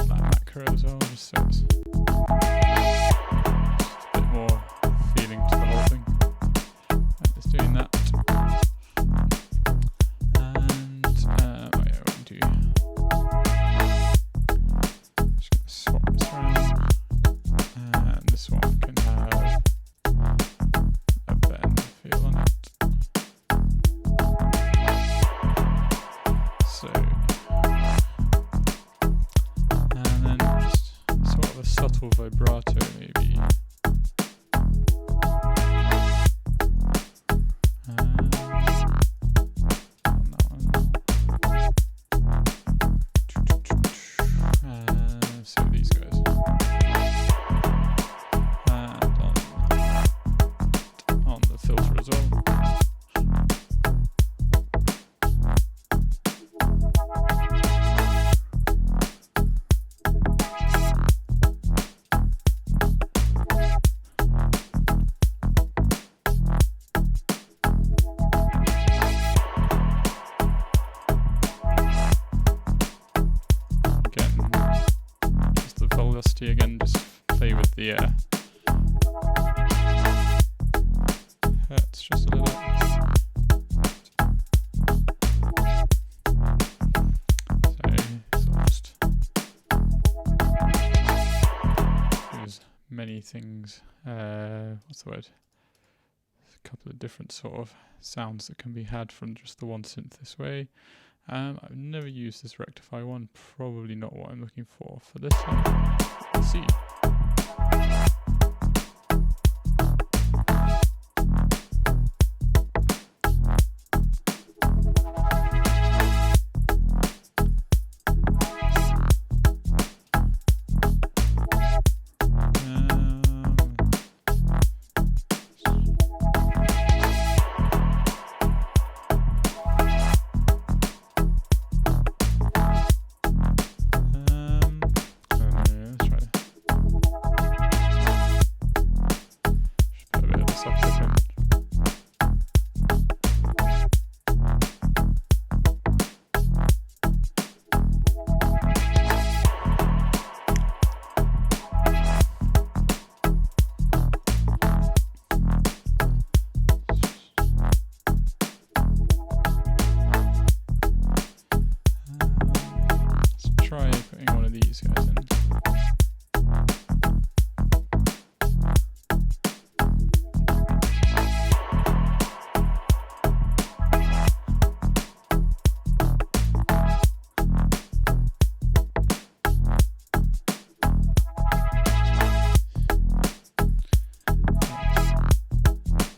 that macro as well, just so it's a bit more feeling to the whole thing. And just doing that. And what we'll do, just gonna swap this around, and this one can have a bend feel on it. So, and then just sort of a subtle vibrato maybe. On that one. So these guys. And on the filter as well. Again, just play with the hertz just a little bit. So just there's many things. What's the word? There's a couple of different sort of sounds that can be had from just the one synth this way. I've never used this rectify one, probably not what I'm looking for this one. Let's see. Try putting one of these guys in.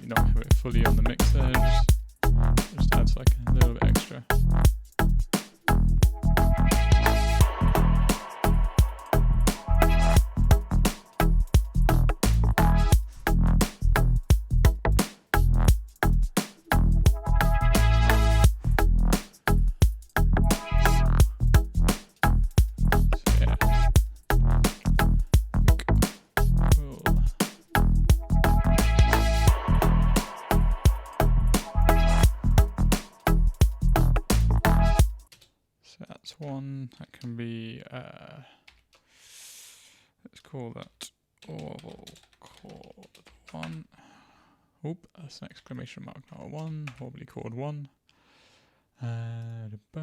You don't have it fully on the mixer, just adds like a little bit extra. that's one. That can be, let's call that oval chord 1. Oop, that's an exclamation mark, not a 1. Wobbly chord 1. Might be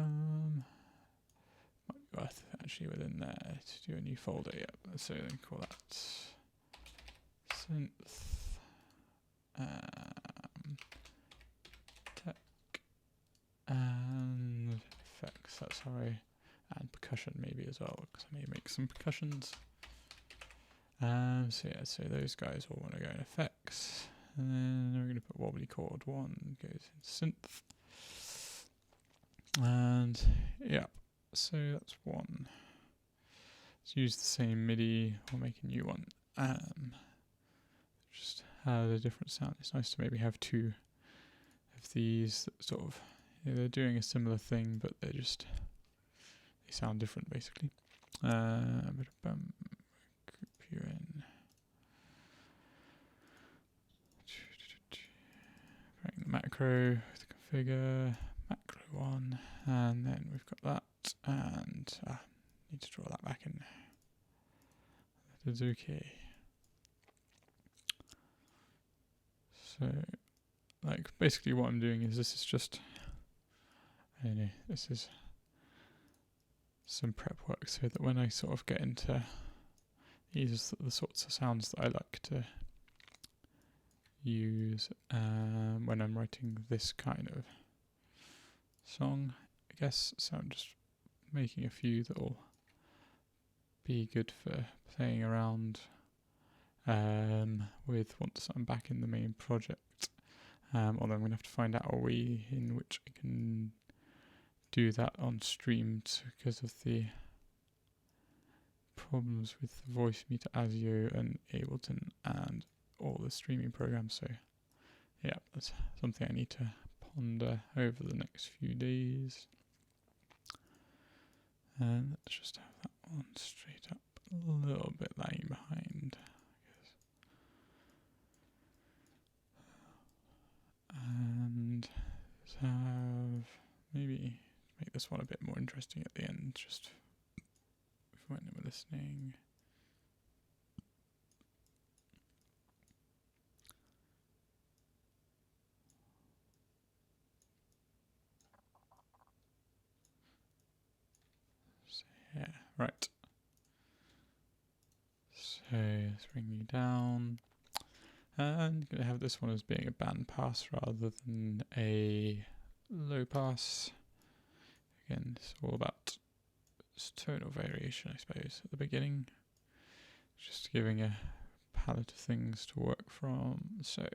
worth actually within there to do a new folder. Yep. So then call that synth tech and effects. That's how I and percussion maybe as well, because I may make some percussions. So yeah, so those guys all want to go in effects, and then we're going to put wobbly chord 1 goes in synth, and yeah, so that's 1. Let's use the same MIDI. We'll make a new one. Just has a different sound. It's nice to maybe have 2 of these that sort of, they're doing a similar thing, but they sound different basically. Group you in. Bring the macro with configure macro 1, and then we've got that, and need to draw that back in. That is okay. So, like, basically what I'm doing is this is just, I don't know, this is some prep work so that when I sort of get into these are the sorts of sounds that I like to use when I'm writing this kind of song, I guess. So I'm just making a few that will be good for playing around with once I'm back in the main project. Although I'm going to have to find out a way in which I can do that on stream because of the problems with the Voice Meter ASIO and Ableton and all the streaming programs. So yeah, that's something I need to ponder over the next few days. And let's just have that one straight up, a little bit lagging behind, I guess. And let's have, maybe make this one a bit more interesting at the end, just when we're listening. So, yeah, right. So let's bring you down. And I'm going to have this one as being a band pass rather than a low pass. Again, it's all about tonal variation, I suppose, at the beginning. Just giving a palette of things to work from. So.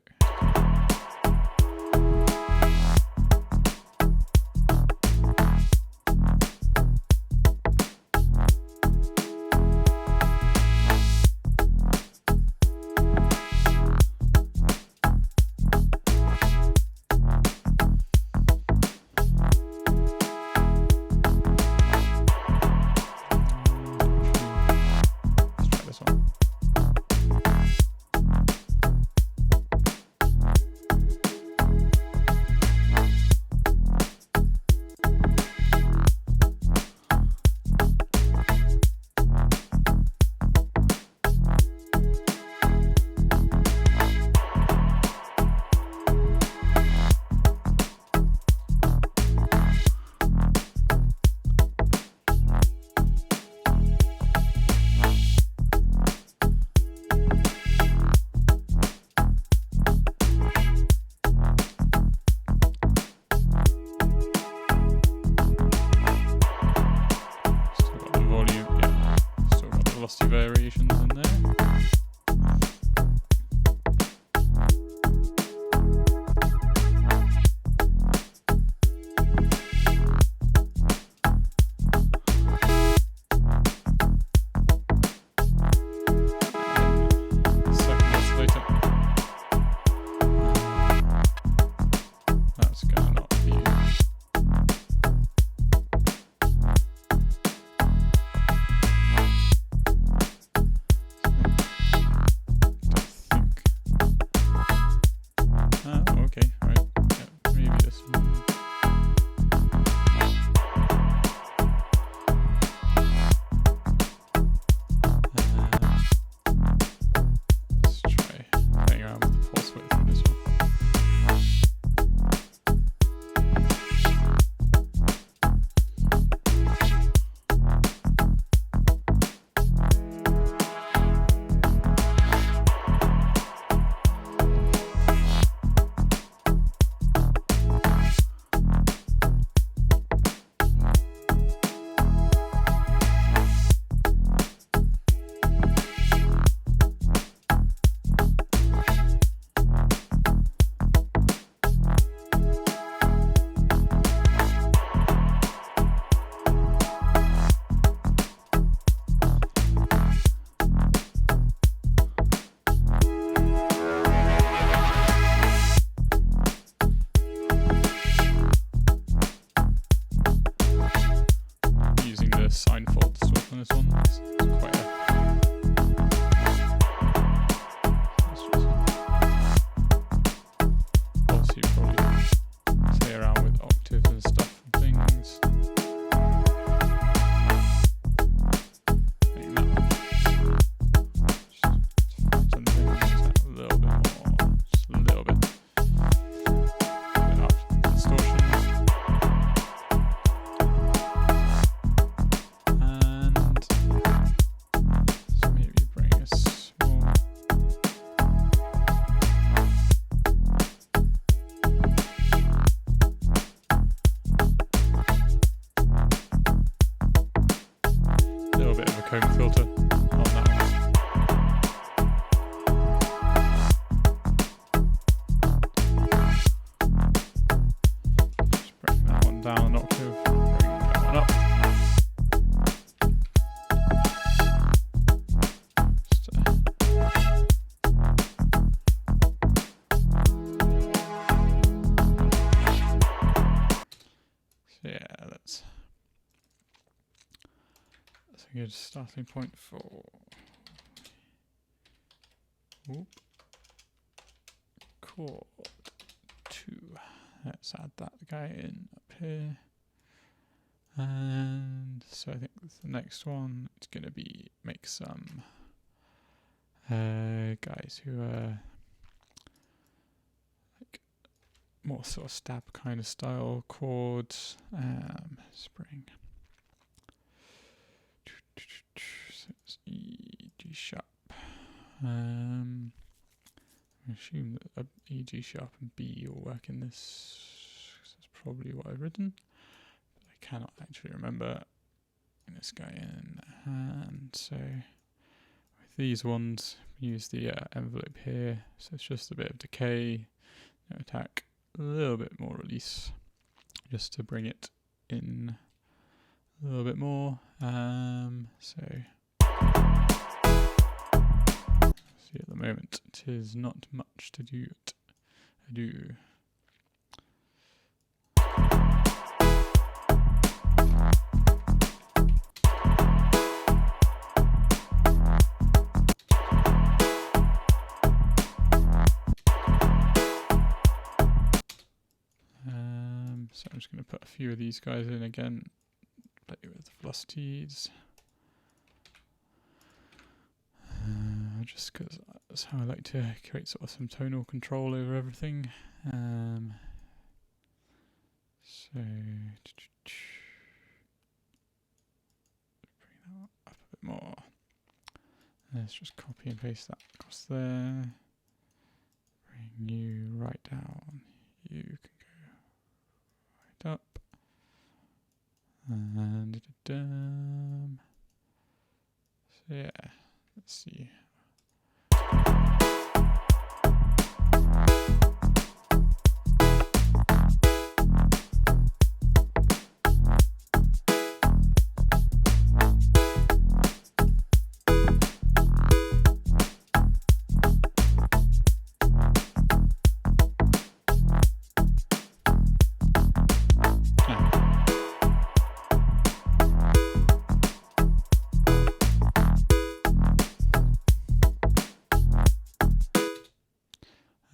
Velocity variations in there. Second oscillator. That's gonna not be. the sine fold distortion on this one. It's quite a obviously probably play around with octaves and stuff and things. I think that one just flatten things out a little bit more, just a little bit. Up distortion. And maybe bring a small little bit of a comb filter on that one. Just bring that one down an octave, bring that one up. Just, so yeah, that's a good starting point for chord 2. Let's add that guy in up here. And so I think the next one is going to be make some guys who are like more sort of stab kind of style chords. Spring. So it's E, G sharp. I assume that E, G sharp and B will work in this. That's probably what I've written. But I cannot actually remember this guy in hand. So with these ones, we use the envelope here. So it's just a bit of decay, no attack, a little bit more release, just to bring it in a little bit more. So see, at the moment it is not much to do. So I'm just going to put a few of these guys in again, play with the velocities. Just because that's how I like to create sort of some tonal control over everything. So bring that up a bit more. Let's just copy and paste that across there. Bring you right down. You can go right up. And so yeah, let's see.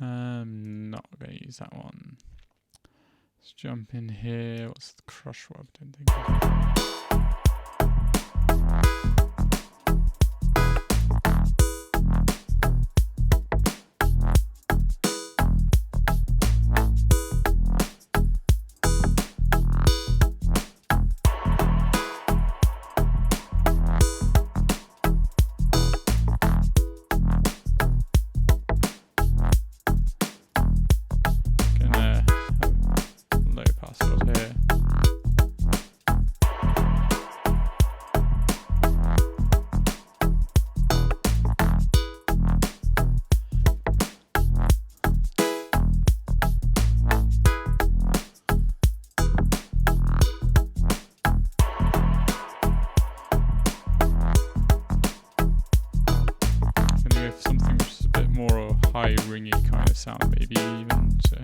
Not going to use that one. Let's jump in here. What's the crush one? I don't think. High ringy kind of sound, maybe even to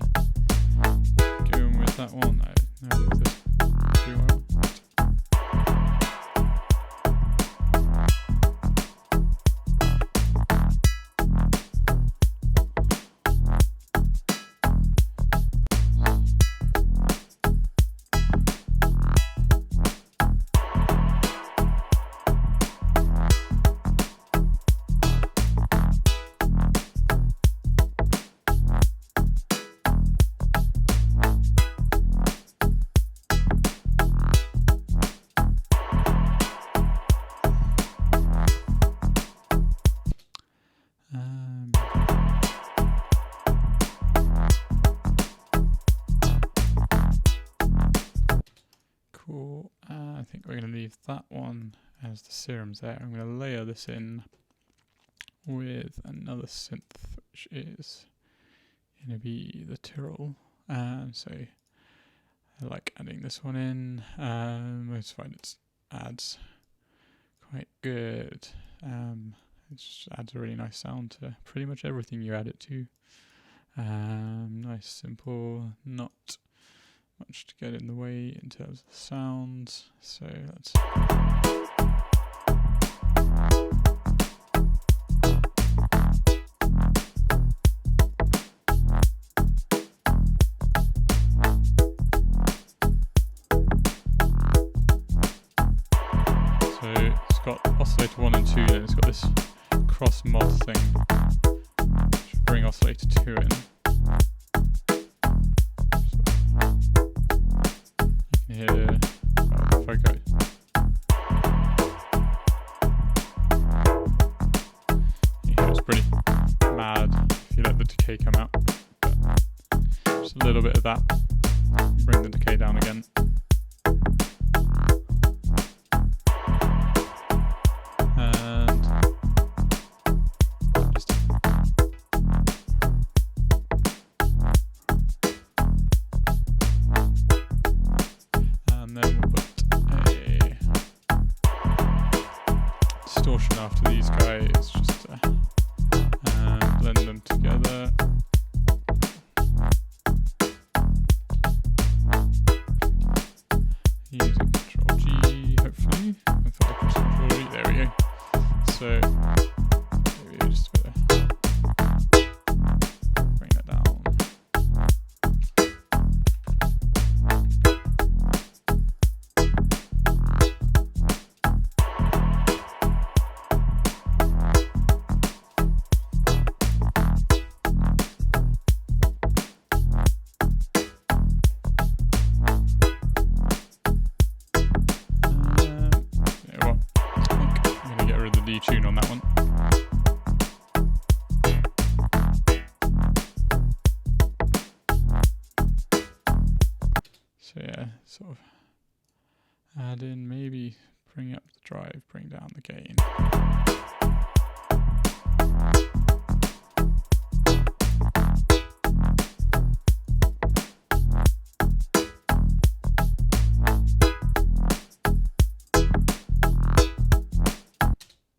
go in with that one. I don't know if this do well. as the serum's there, I'm going to layer this in with another synth, which is going to be the Tyrrell. So I like adding this one in. I just find it adds quite good. It just adds a really nice sound to pretty much everything you add it to. Nice, simple, not much to get in the way in terms of sounds. So let's. So it's got oscillator 1 and 2, then it's got this cross mod thing. Should bring oscillator 2 in. You can hear, if I go. You hear it's pretty mad if you let the decay come out. But just a little bit of that. Bring the decay down again. After these guys, just blend them together. Using Control G, hopefully. I thought I pressed Control G. There we go. So maybe we're just gonna bring that down. Tune on that one. So yeah, sort of add in, maybe bring up the drive, bring down the gain.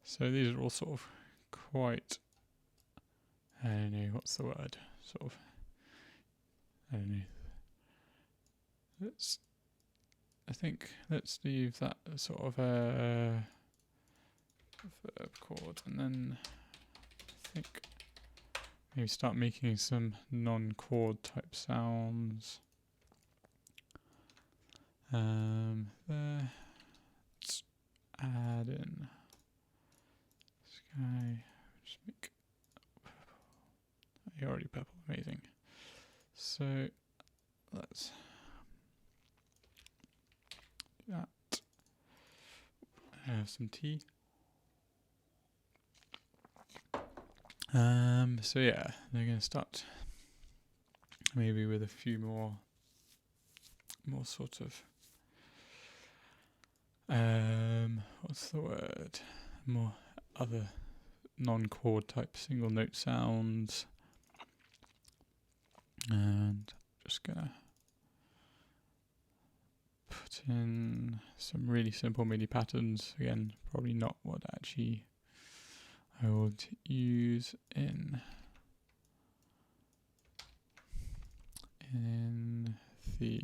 So these are all sort of quite, I don't know, what's the word, sort of, I don't know, I think let's leave that sort of a verb chord, and then I think maybe start making some non-chord type sounds. There, let's add in. Just make purple. Already purple, amazing. So let's do that. Have some tea. So yeah, they're gonna start maybe with a few more sort of what's the word? More other non-chord type single note sounds, and just gonna put in some really simple MIDI patterns. Again, probably not what actually I would use in the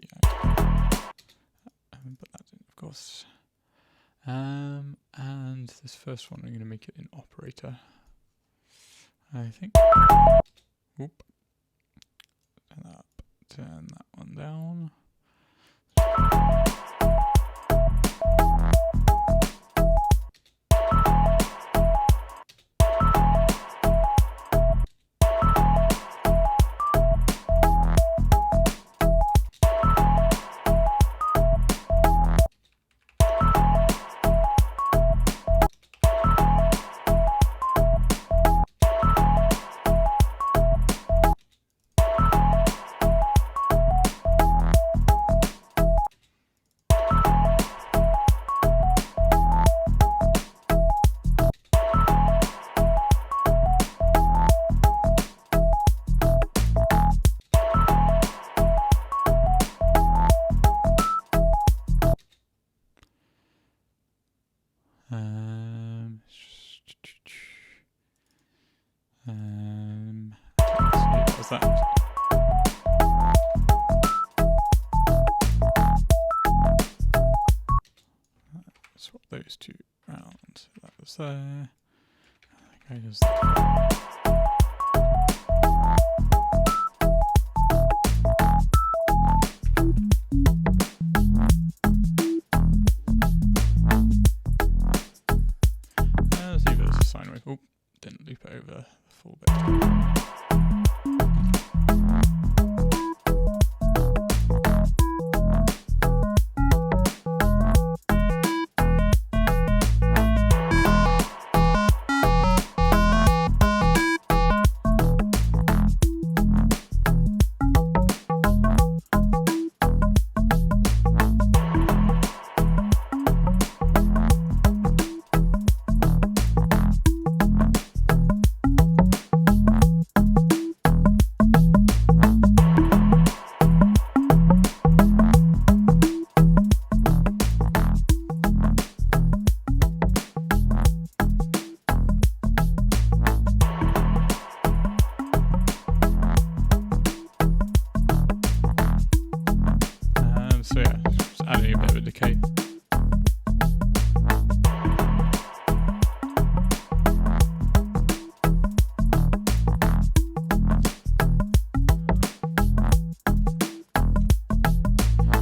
put that in, of course. And this first one, I'm going to make it in operator, I think. Whoop. Turn that up, turn that one down. What was that? Swap those two round. That was there. I think I just. Let's see if there's a sine wave. Oh, didn't loop it over the full bit. So yeah, just adding a bit of a decay.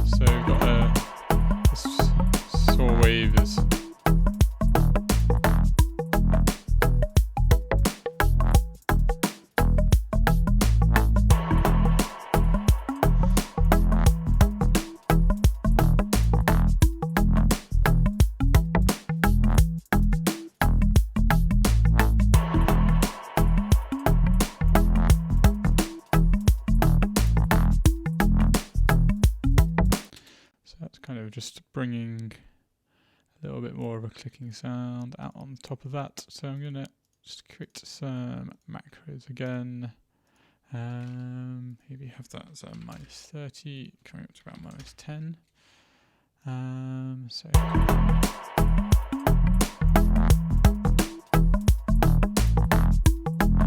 So we've got this saw wave is kind of just bringing a little bit more of a clicking sound out on top of that. So I'm going to just create some macros again. Maybe have that as a -30, coming up to about -10. So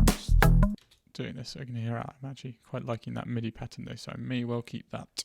just doing this so I can hear out. I'm actually quite liking that MIDI pattern though, so I may well keep that.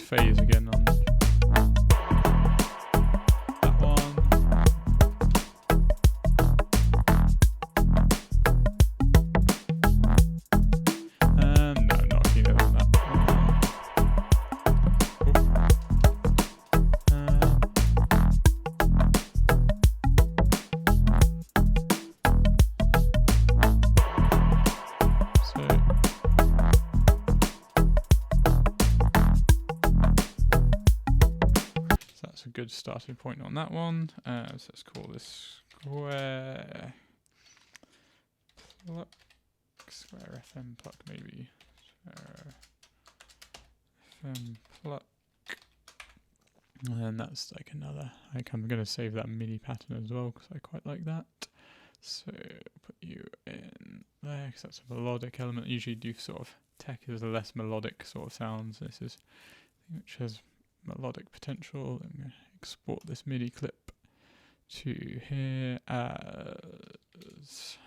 phase again on that one. No, not keener than that. A good starting point on that one. So let's call this square pluck, square FM pluck maybe. Square FM pluck. And that's like another, I'm going to save that MIDI pattern as well because I quite like that. So put you in there because that's a melodic element. Usually do sort of tech is a less melodic sort of sounds. This is which has melodic potential. I'm going to export this MIDI clip to here as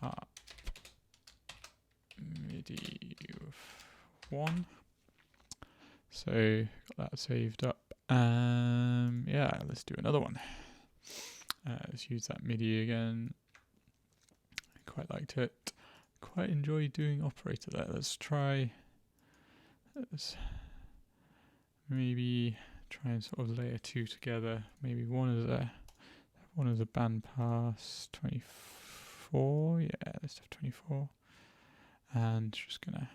up MIDI 1. So got that saved up. Yeah, let's do another one. Let's use that MIDI again. I quite liked it. Quite enjoyed doing operator there. Let's try. Maybe try and sort of layer two together. Maybe one as a band pass 24. Yeah, let's have 24. And just gonna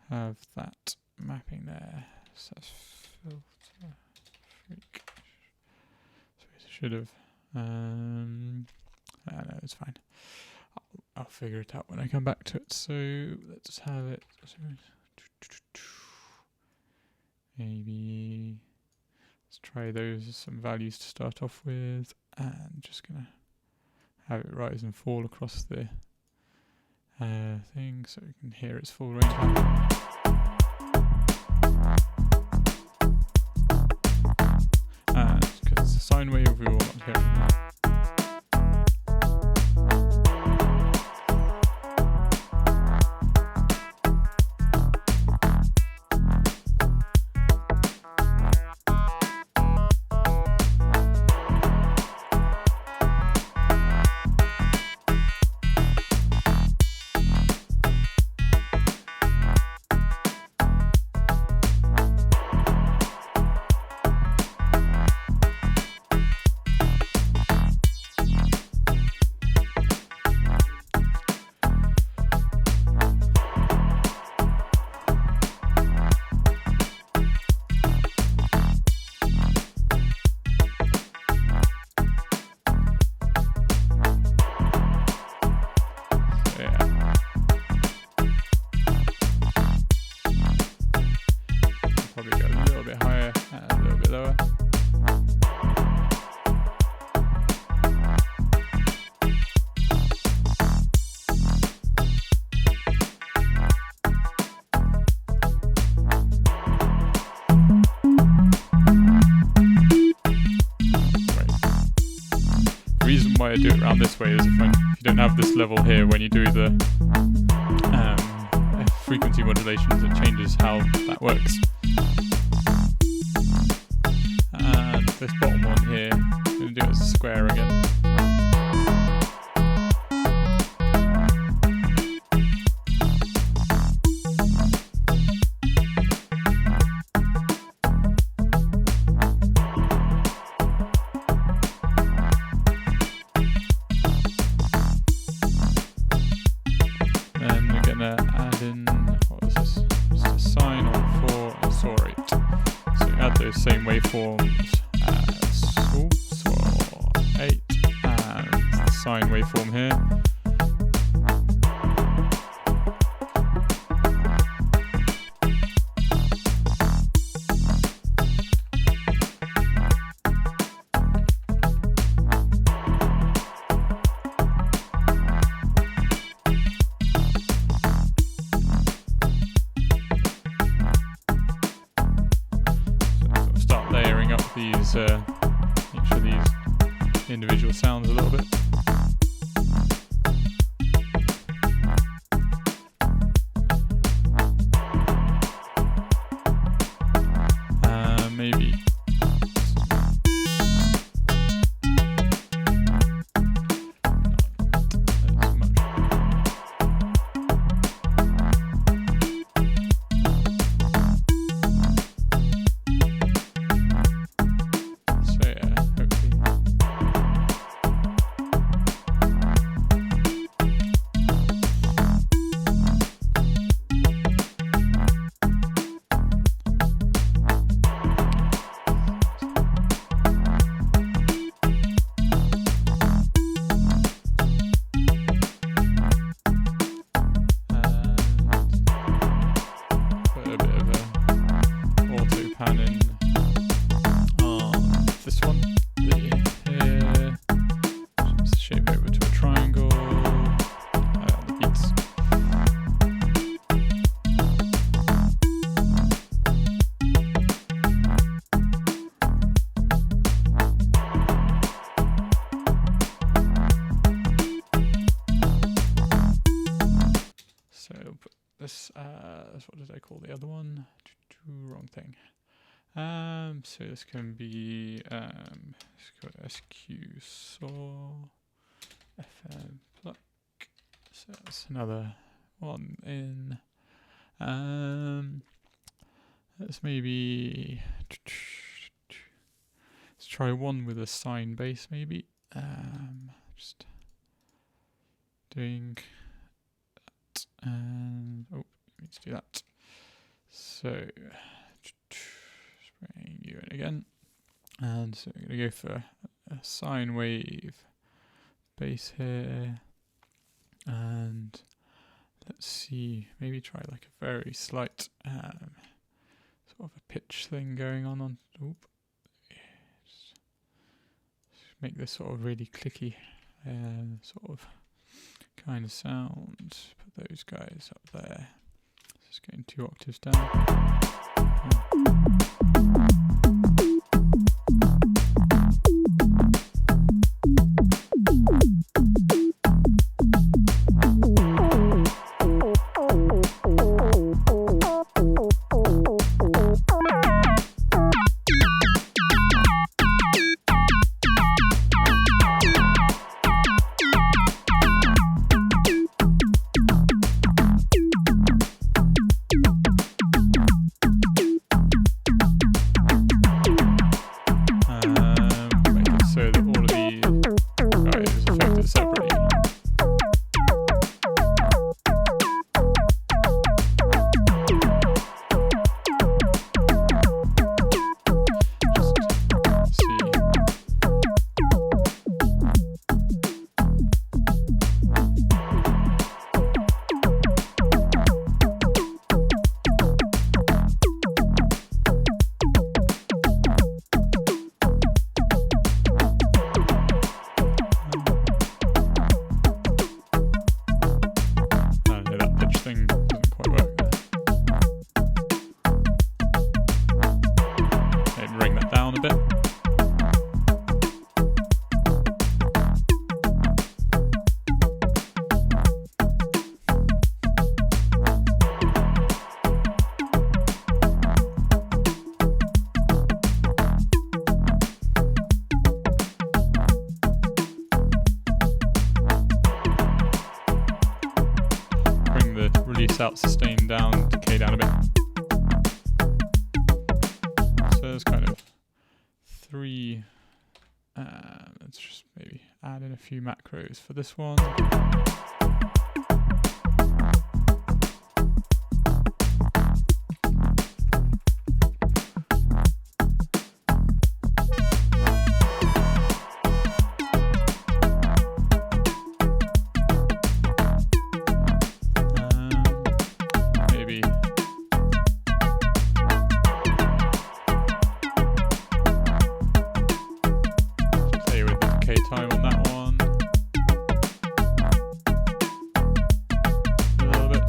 have that mapping there. So that's filter freak. So it should have. No, it's fine. I'll figure it out when I come back to it. So let's have it. Maybe let's try those as some values to start off with, and just gonna have it rise and fall across the thing so we can hear its full range. And because it's a sine wave, we will not hear it. Probably go a little bit higher and a little bit lower. The reason why I do it around this way is if you don't have this level here when you do the frequency modulations, it changes how that works. And this bottom one here, I'm going to do it as a square again. Then we're going to add in, what was this? Just a sine on 4 and saw 8. So add those same waveforms as saw 8 and the sine waveform here. These each of these individual sounds a little bit. what did I call the other one? Wrong thing. So this can be let's go SQ saw FM pluck. So that's another one in. Let's maybe let's try one with a sine base maybe. Just doing that, and let's do that. So bring you in again, and so I'm going to go for a sine wave base here, and let's see, maybe try like a very slight sort of a pitch thing going on. Just make this sort of really clicky sort of kind of sound. Put those guys up there. Just getting 2 octaves down. Release out, sustain down, decay down a bit. So there's kind of 3. Let's just maybe add in a few macros for this one. Time on that one. A little bit.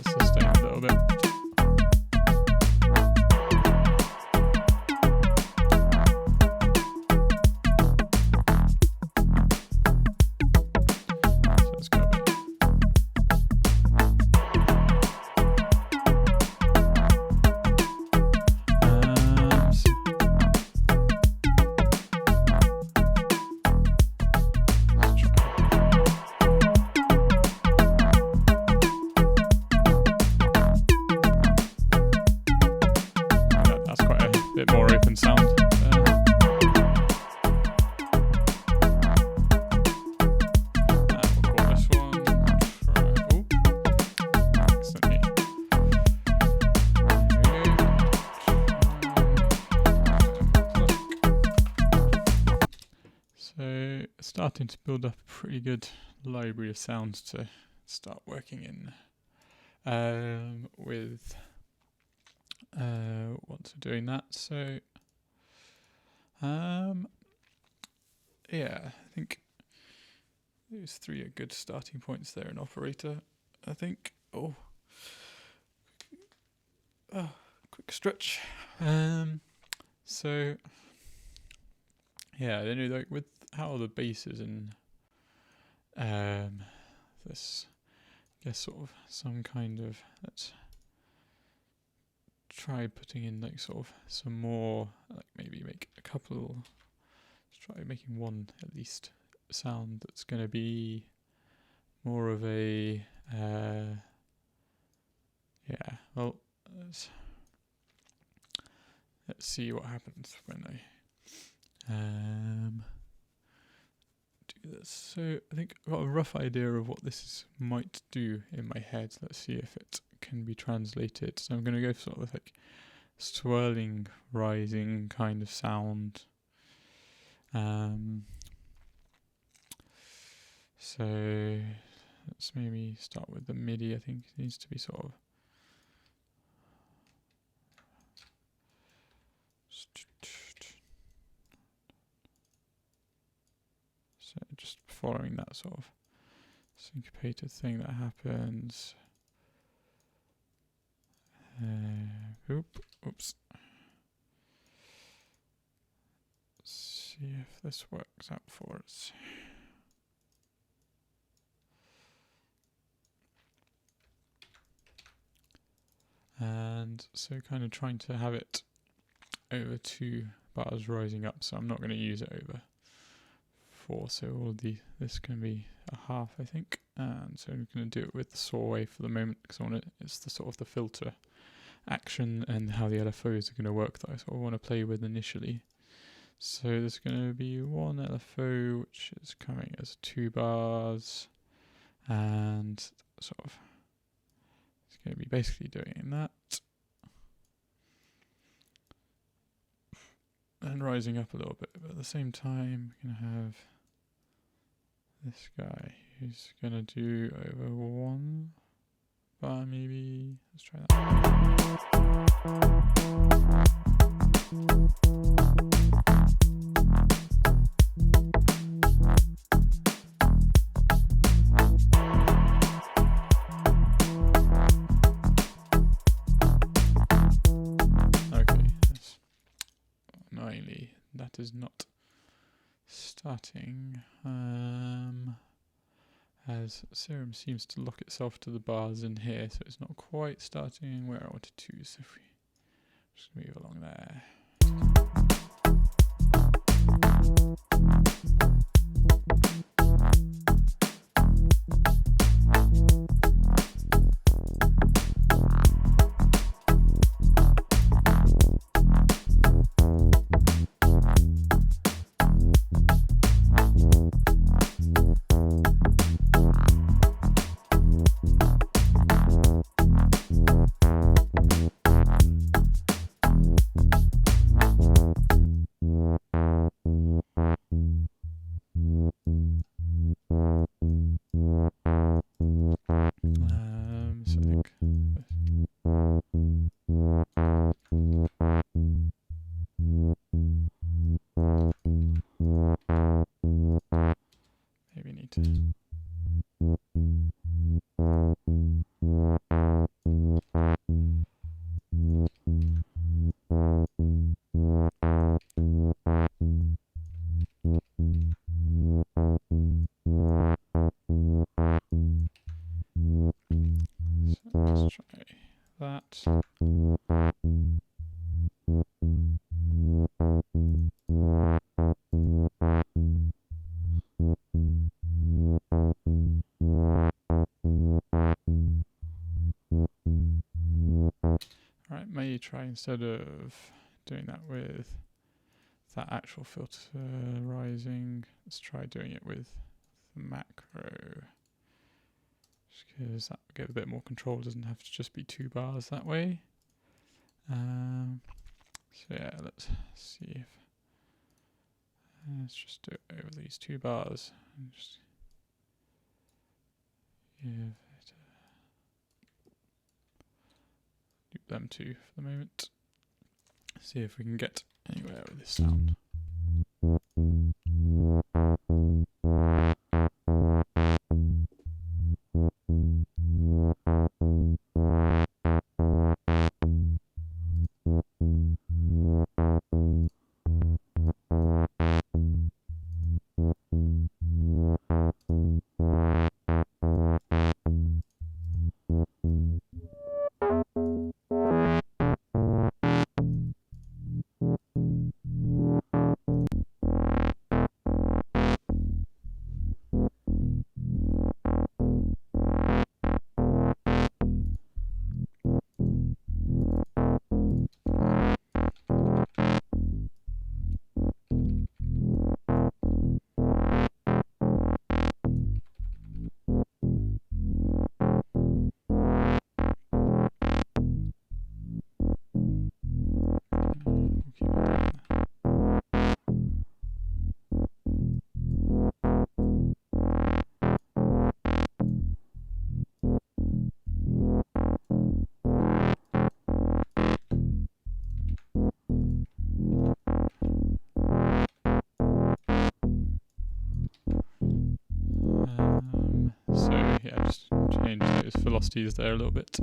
Sustain a little bit. So let's go a bit. Bit more open sound. We'll call this one. Accidentally. So starting to build up a pretty good library of sounds to start working in with. Once we're doing that, so yeah, I think those 3 are good starting points there in operator. I think. Quick stretch. So yeah, I don't know, like with how the bass is in this, I guess, sort of some kind of, let's try putting in like sort of some more, like maybe make a couple, let's try making one at least sound that's going to be more of a, yeah, well, let's see what happens when I do this. So I think I've got a rough idea of what this might do in my head. Let's see if it can be translated. So I'm going to go for sort of like swirling, rising kind of sound. So let's maybe start with the MIDI. I think it needs to be sort of so just following that sort of syncopated thing that happens. Oops. Let's see if this works out for us. And so kind of trying to have it over 2 bars rising up, so I'm not going to use it over 4, so this can be a half, I think. And so I'm going to do it with the saw wave for the moment, because it's the sort of the filter action and how the LFOs are going to work that I sort of want to play with initially. So there's going to be one LFO which is coming as 2 bars, and sort of it's going to be basically doing that and rising up a little bit, but at the same time we're going to have this guy who's going to do over 1 bar maybe. Let's try that. Okay, that's annoyingly that is not starting. As Serum seems to lock itself to the bars in here, so it's not quite starting where I wanted to, so if we just move along there. So I think maybe need to let's try that. Alright, may try instead of doing that with that actual filter rising, let's try doing it with the macro. Just because that will give a bit more control, doesn't have to just be 2 bars that way. So yeah, let's see if let's just do it over these 2 bars and just give it do them 2 for the moment. See if we can get anywhere with this sound. So yeah, just change those velocities there a little bit.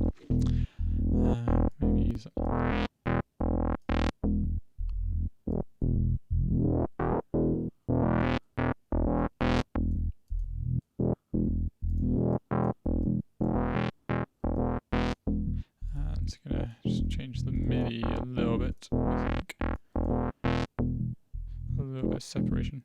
Maybe use that. And it's gonna just change the MIDI a little bit, I think. A little bit of separation.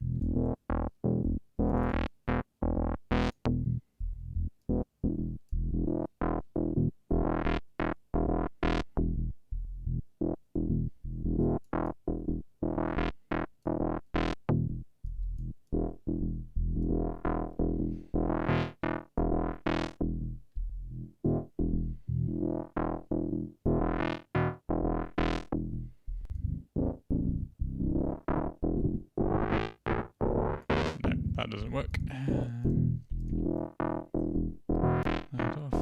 No, that doesn't work. That off.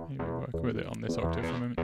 Maybe work with it on this octave for a moment.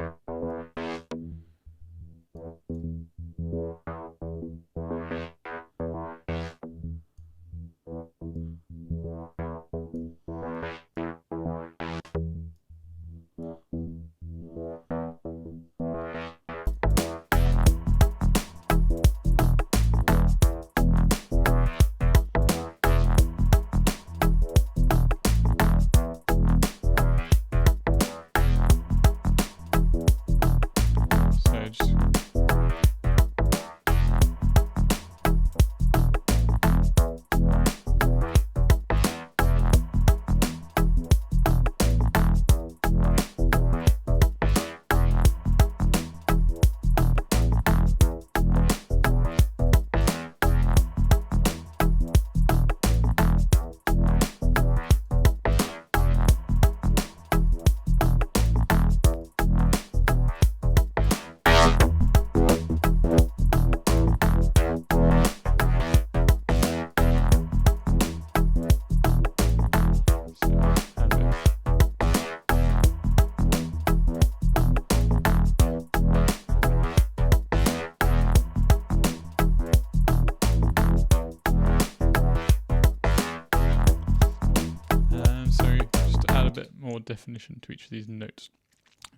More definition to each of these notes.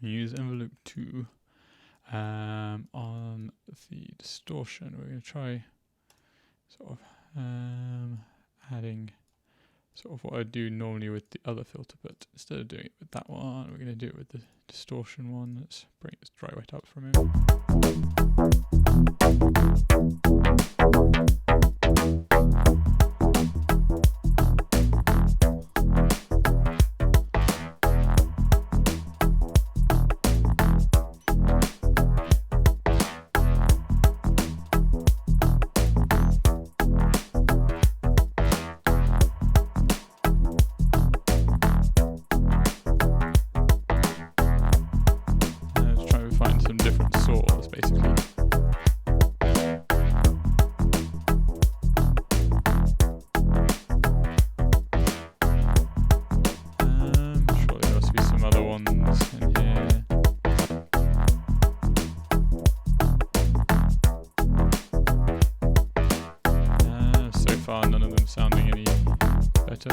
Use envelope 2 on the distortion. We're going to try sort of adding sort of what I do normally with the other filter, but instead of doing it with that one, we're going to do it with the distortion one. Let's bring this dry wet up for a moment. None of them sounding any better.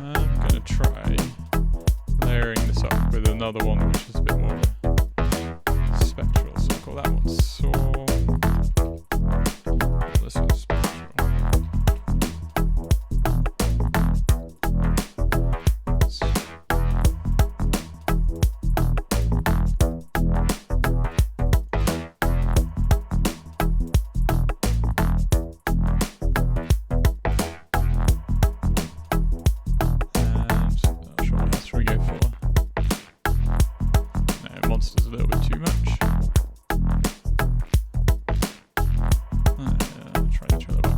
I'm going to try layering this up with another one which is a bit more spectral, so I'll call that one saw. This one's spectral. Monster's a little bit too much. Try the trailer back.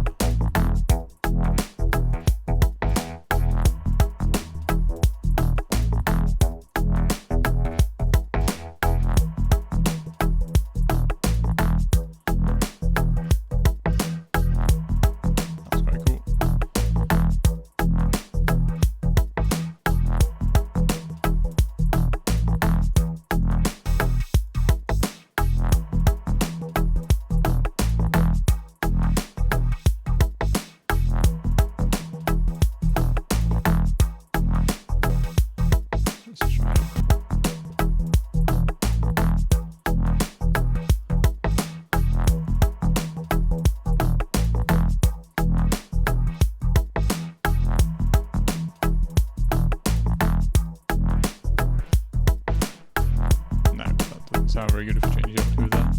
sound very good if you change the octave there.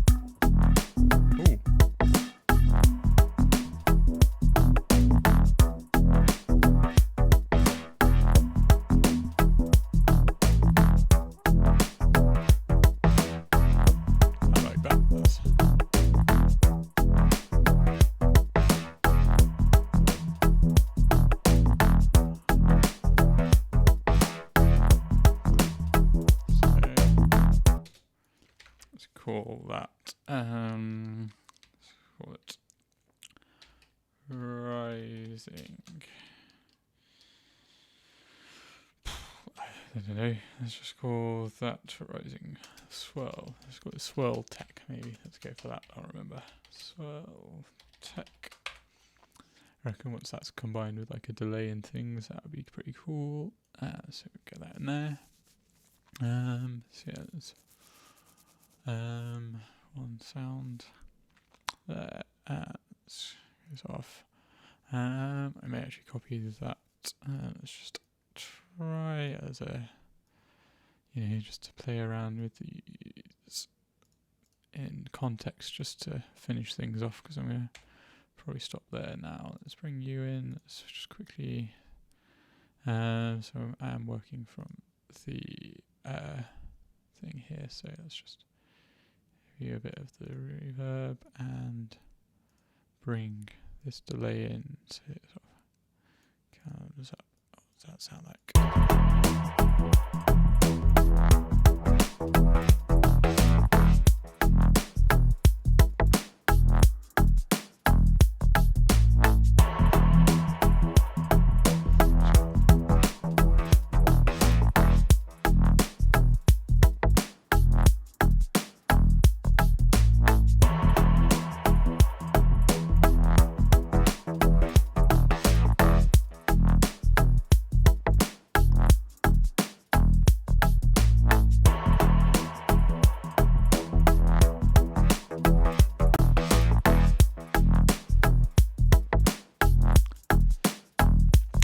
Ooh. I like that. That's call that let's call it rising. I don't know, let's just call that rising swirl. Let's call it swirl tech maybe. Let's go for that. I'll remember. Swirl tech. I reckon once that's combined with like a delay and things, that would be pretty cool. So we get that in there. So yeah, there's one sound there, goes off. I may actually copy that. Let's just try as a, just to play around with these in context, just to finish things off, because I'm going to probably stop there now. Let's bring you in. Let's just quickly. So I am working from the thing here, so let's just give you a bit of the reverb and bring this delay in, so it sort of comes up. What does that sound like?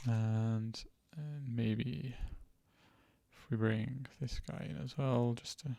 And maybe if we bring this guy in as well, just to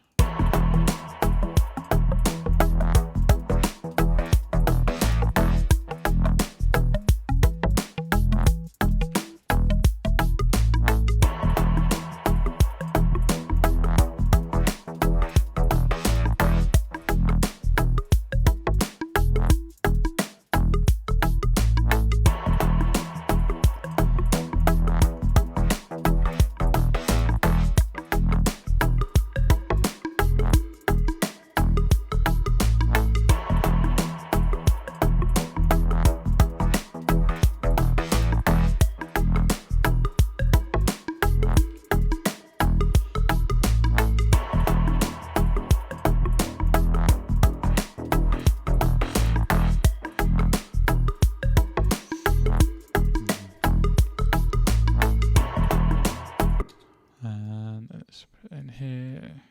let's put in here.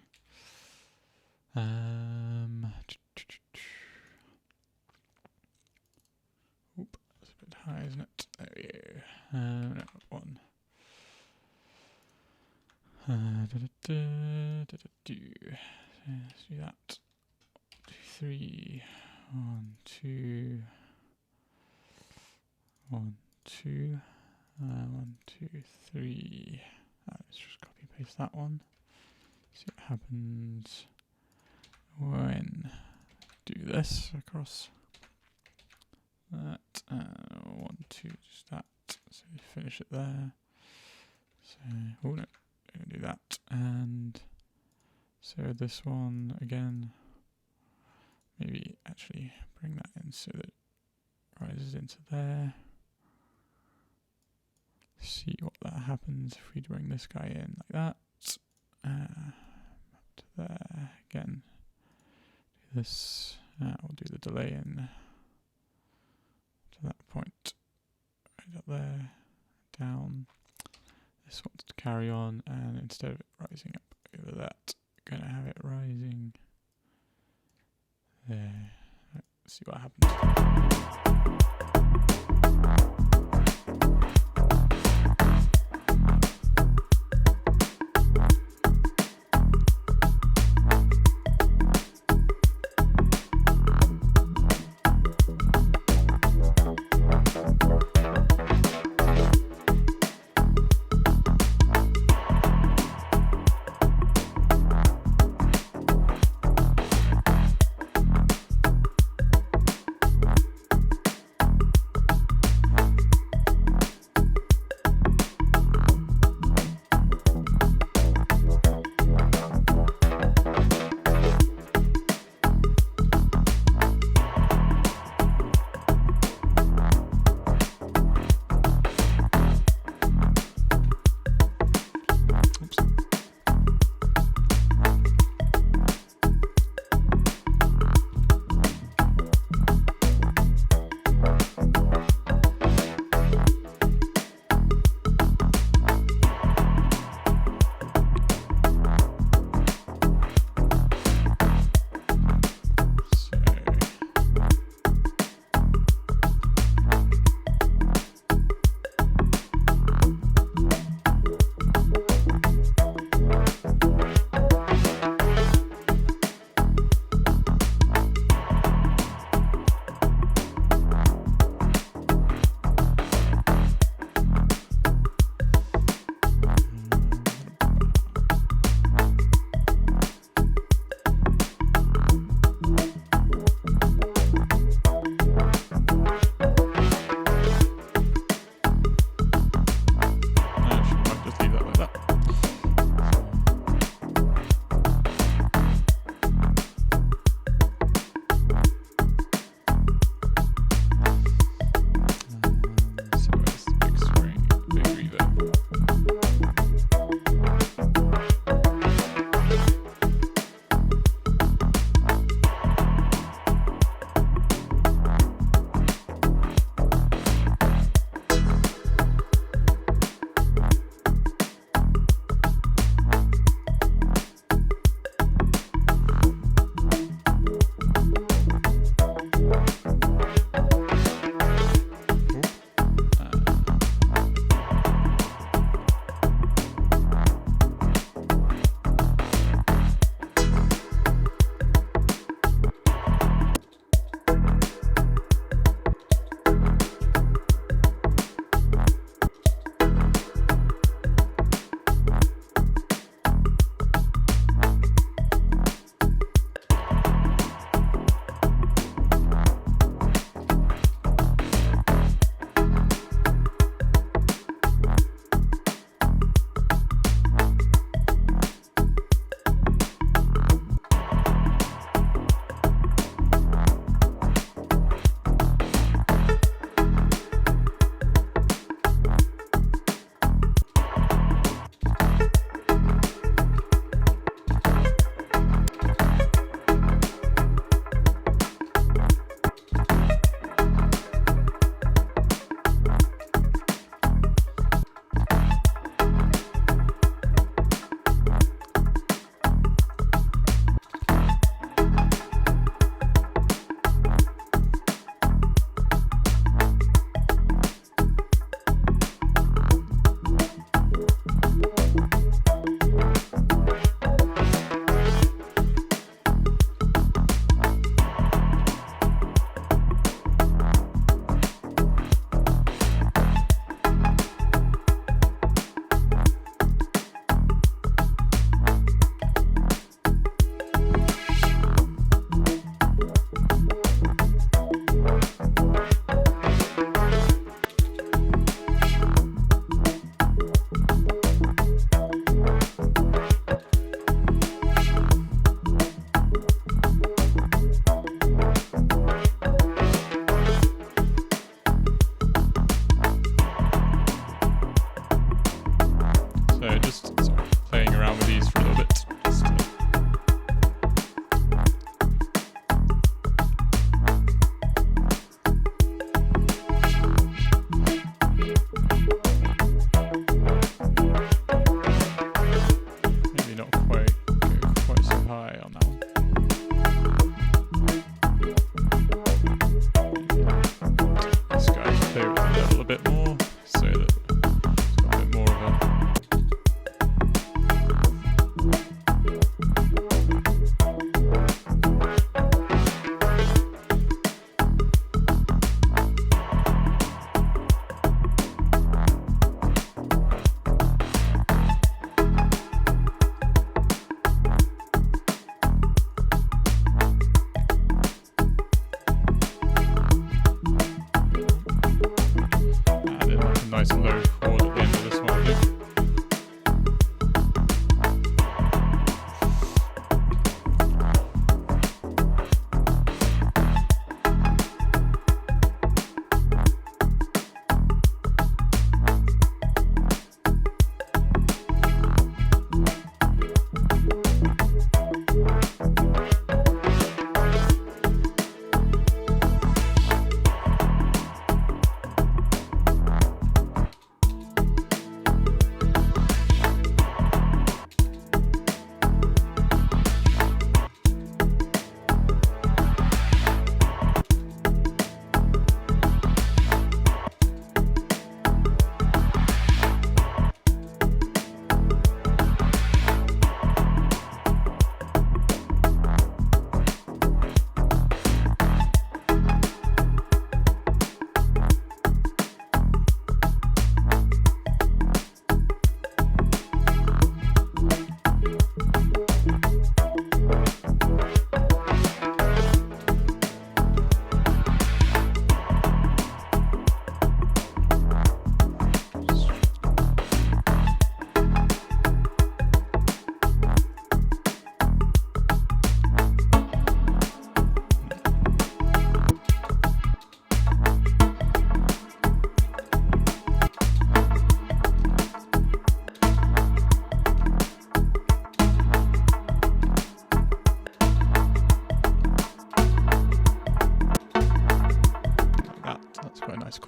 Oop, that's a bit high, isn't it? There we go. No, one. Let's do that. 2, 3. 1, 2. 1, 2. 1, 2, 3. Let's just copy paste that one. See what happens when do this across that. 1, 2, just that. So you finish it there. So oh no, don't do that. And so this one again. Maybe actually bring that in so that it rises into there. See what that happens if we bring this guy in like that. Up to there again. Do this. We'll do the delay in to that point. Right up there. Down. This wants to carry on, and instead of it rising up over that, we're going to have it rising there. Let's see what happens.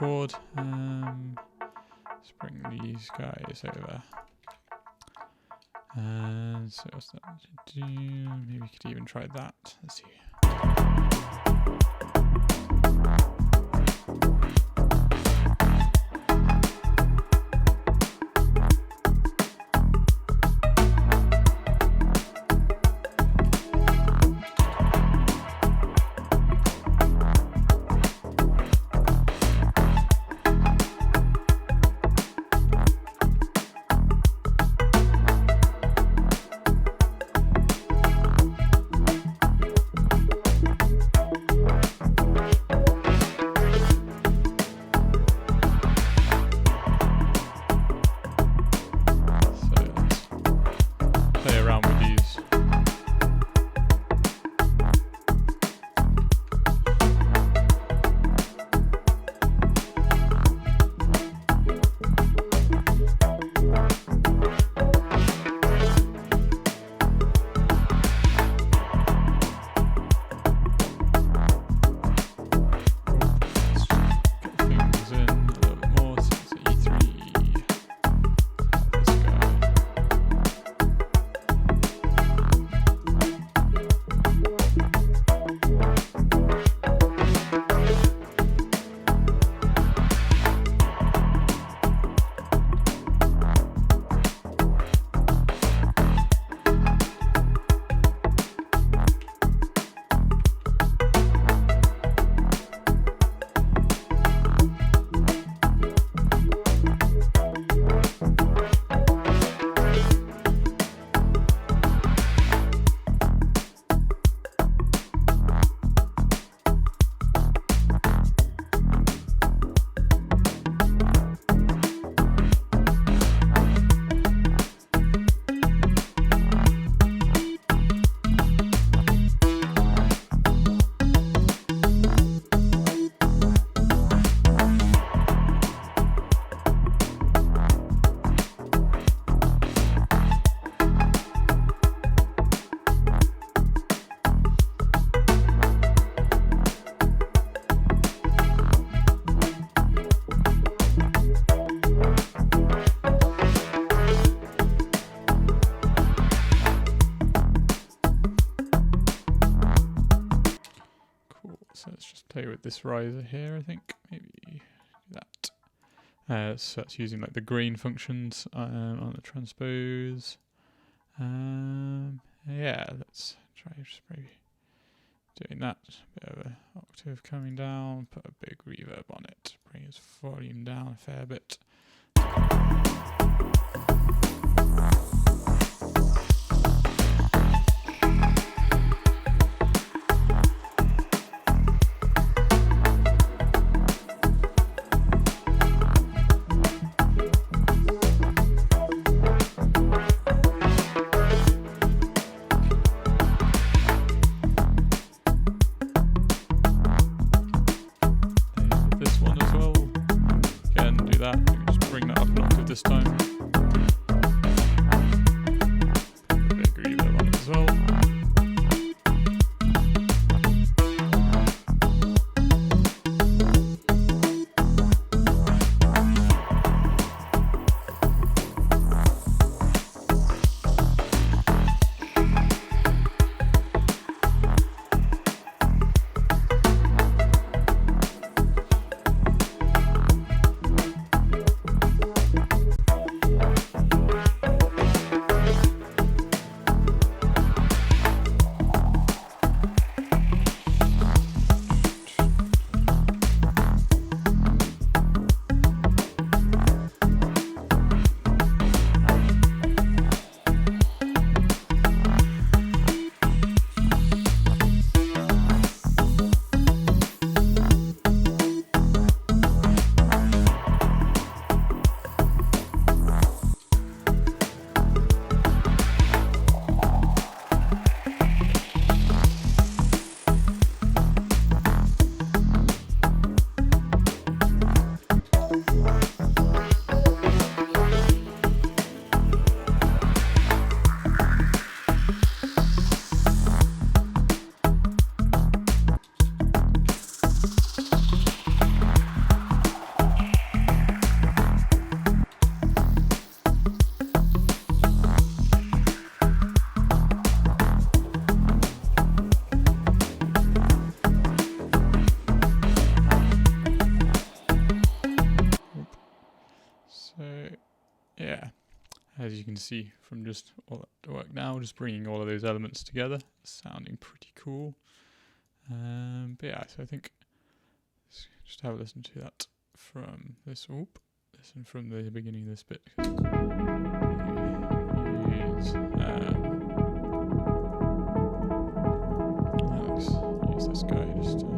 chord. Let's bring these guys over. And so what's that to do? Maybe we could even try that. Let's see. So let's just play with this riser here, I think. Maybe do that. So that's using like the green functions on the transpose. Yeah, let's try just maybe doing that. Bit of an octave coming down, put a big reverb on it, bring its volume down a fair bit. This one as well. Again, do that. Maybe just bring that up an octave this time. you can see from just all that work now, just bringing all of those elements together, sounding pretty cool. But yeah, so I think let's just have a listen to that from this. Listen from the beginning of this bit. Let's use this guy just to.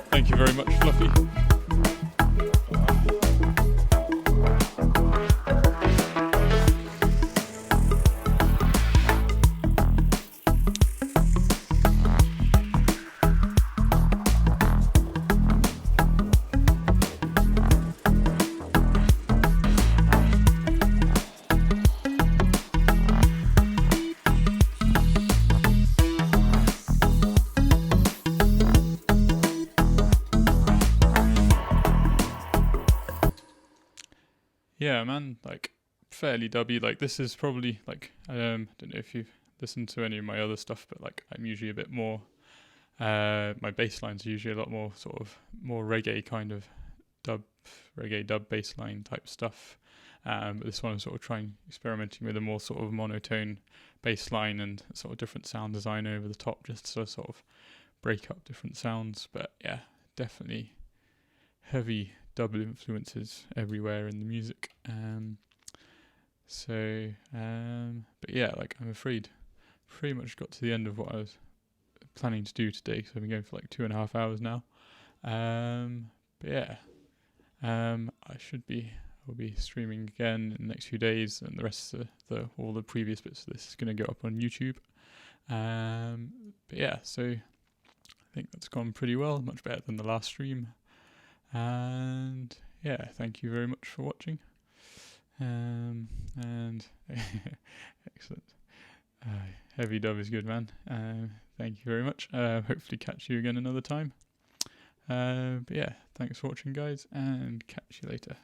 Thank you very much, Fluffy. Yeah, man, like fairly dubby. Like this is probably like I don't know if you've listened to any of my other stuff, but like I'm usually a bit more. My bass lines are usually a lot more sort of more reggae kind of reggae dub bass line type stuff. But this one I'm sort of experimenting with a more sort of monotone bass line and sort of different sound design over the top, just to sort of break up different sounds. But yeah, definitely heavy dub influences everywhere in the music. But yeah, like I'm afraid pretty much got to the end of what I was planning to do today, because I've been going for like 2.5 hours now. But yeah, I'll be streaming again in the next few days, and the rest of all the previous bits of this is going to go up on YouTube. But yeah, so I think that's gone pretty well, much better than the last stream. And yeah, thank you very much for watching. And excellent. Heavy dub is good, man. Thank you very much. Hopefully catch you again another time. But yeah, thanks for watching, guys, and catch you later.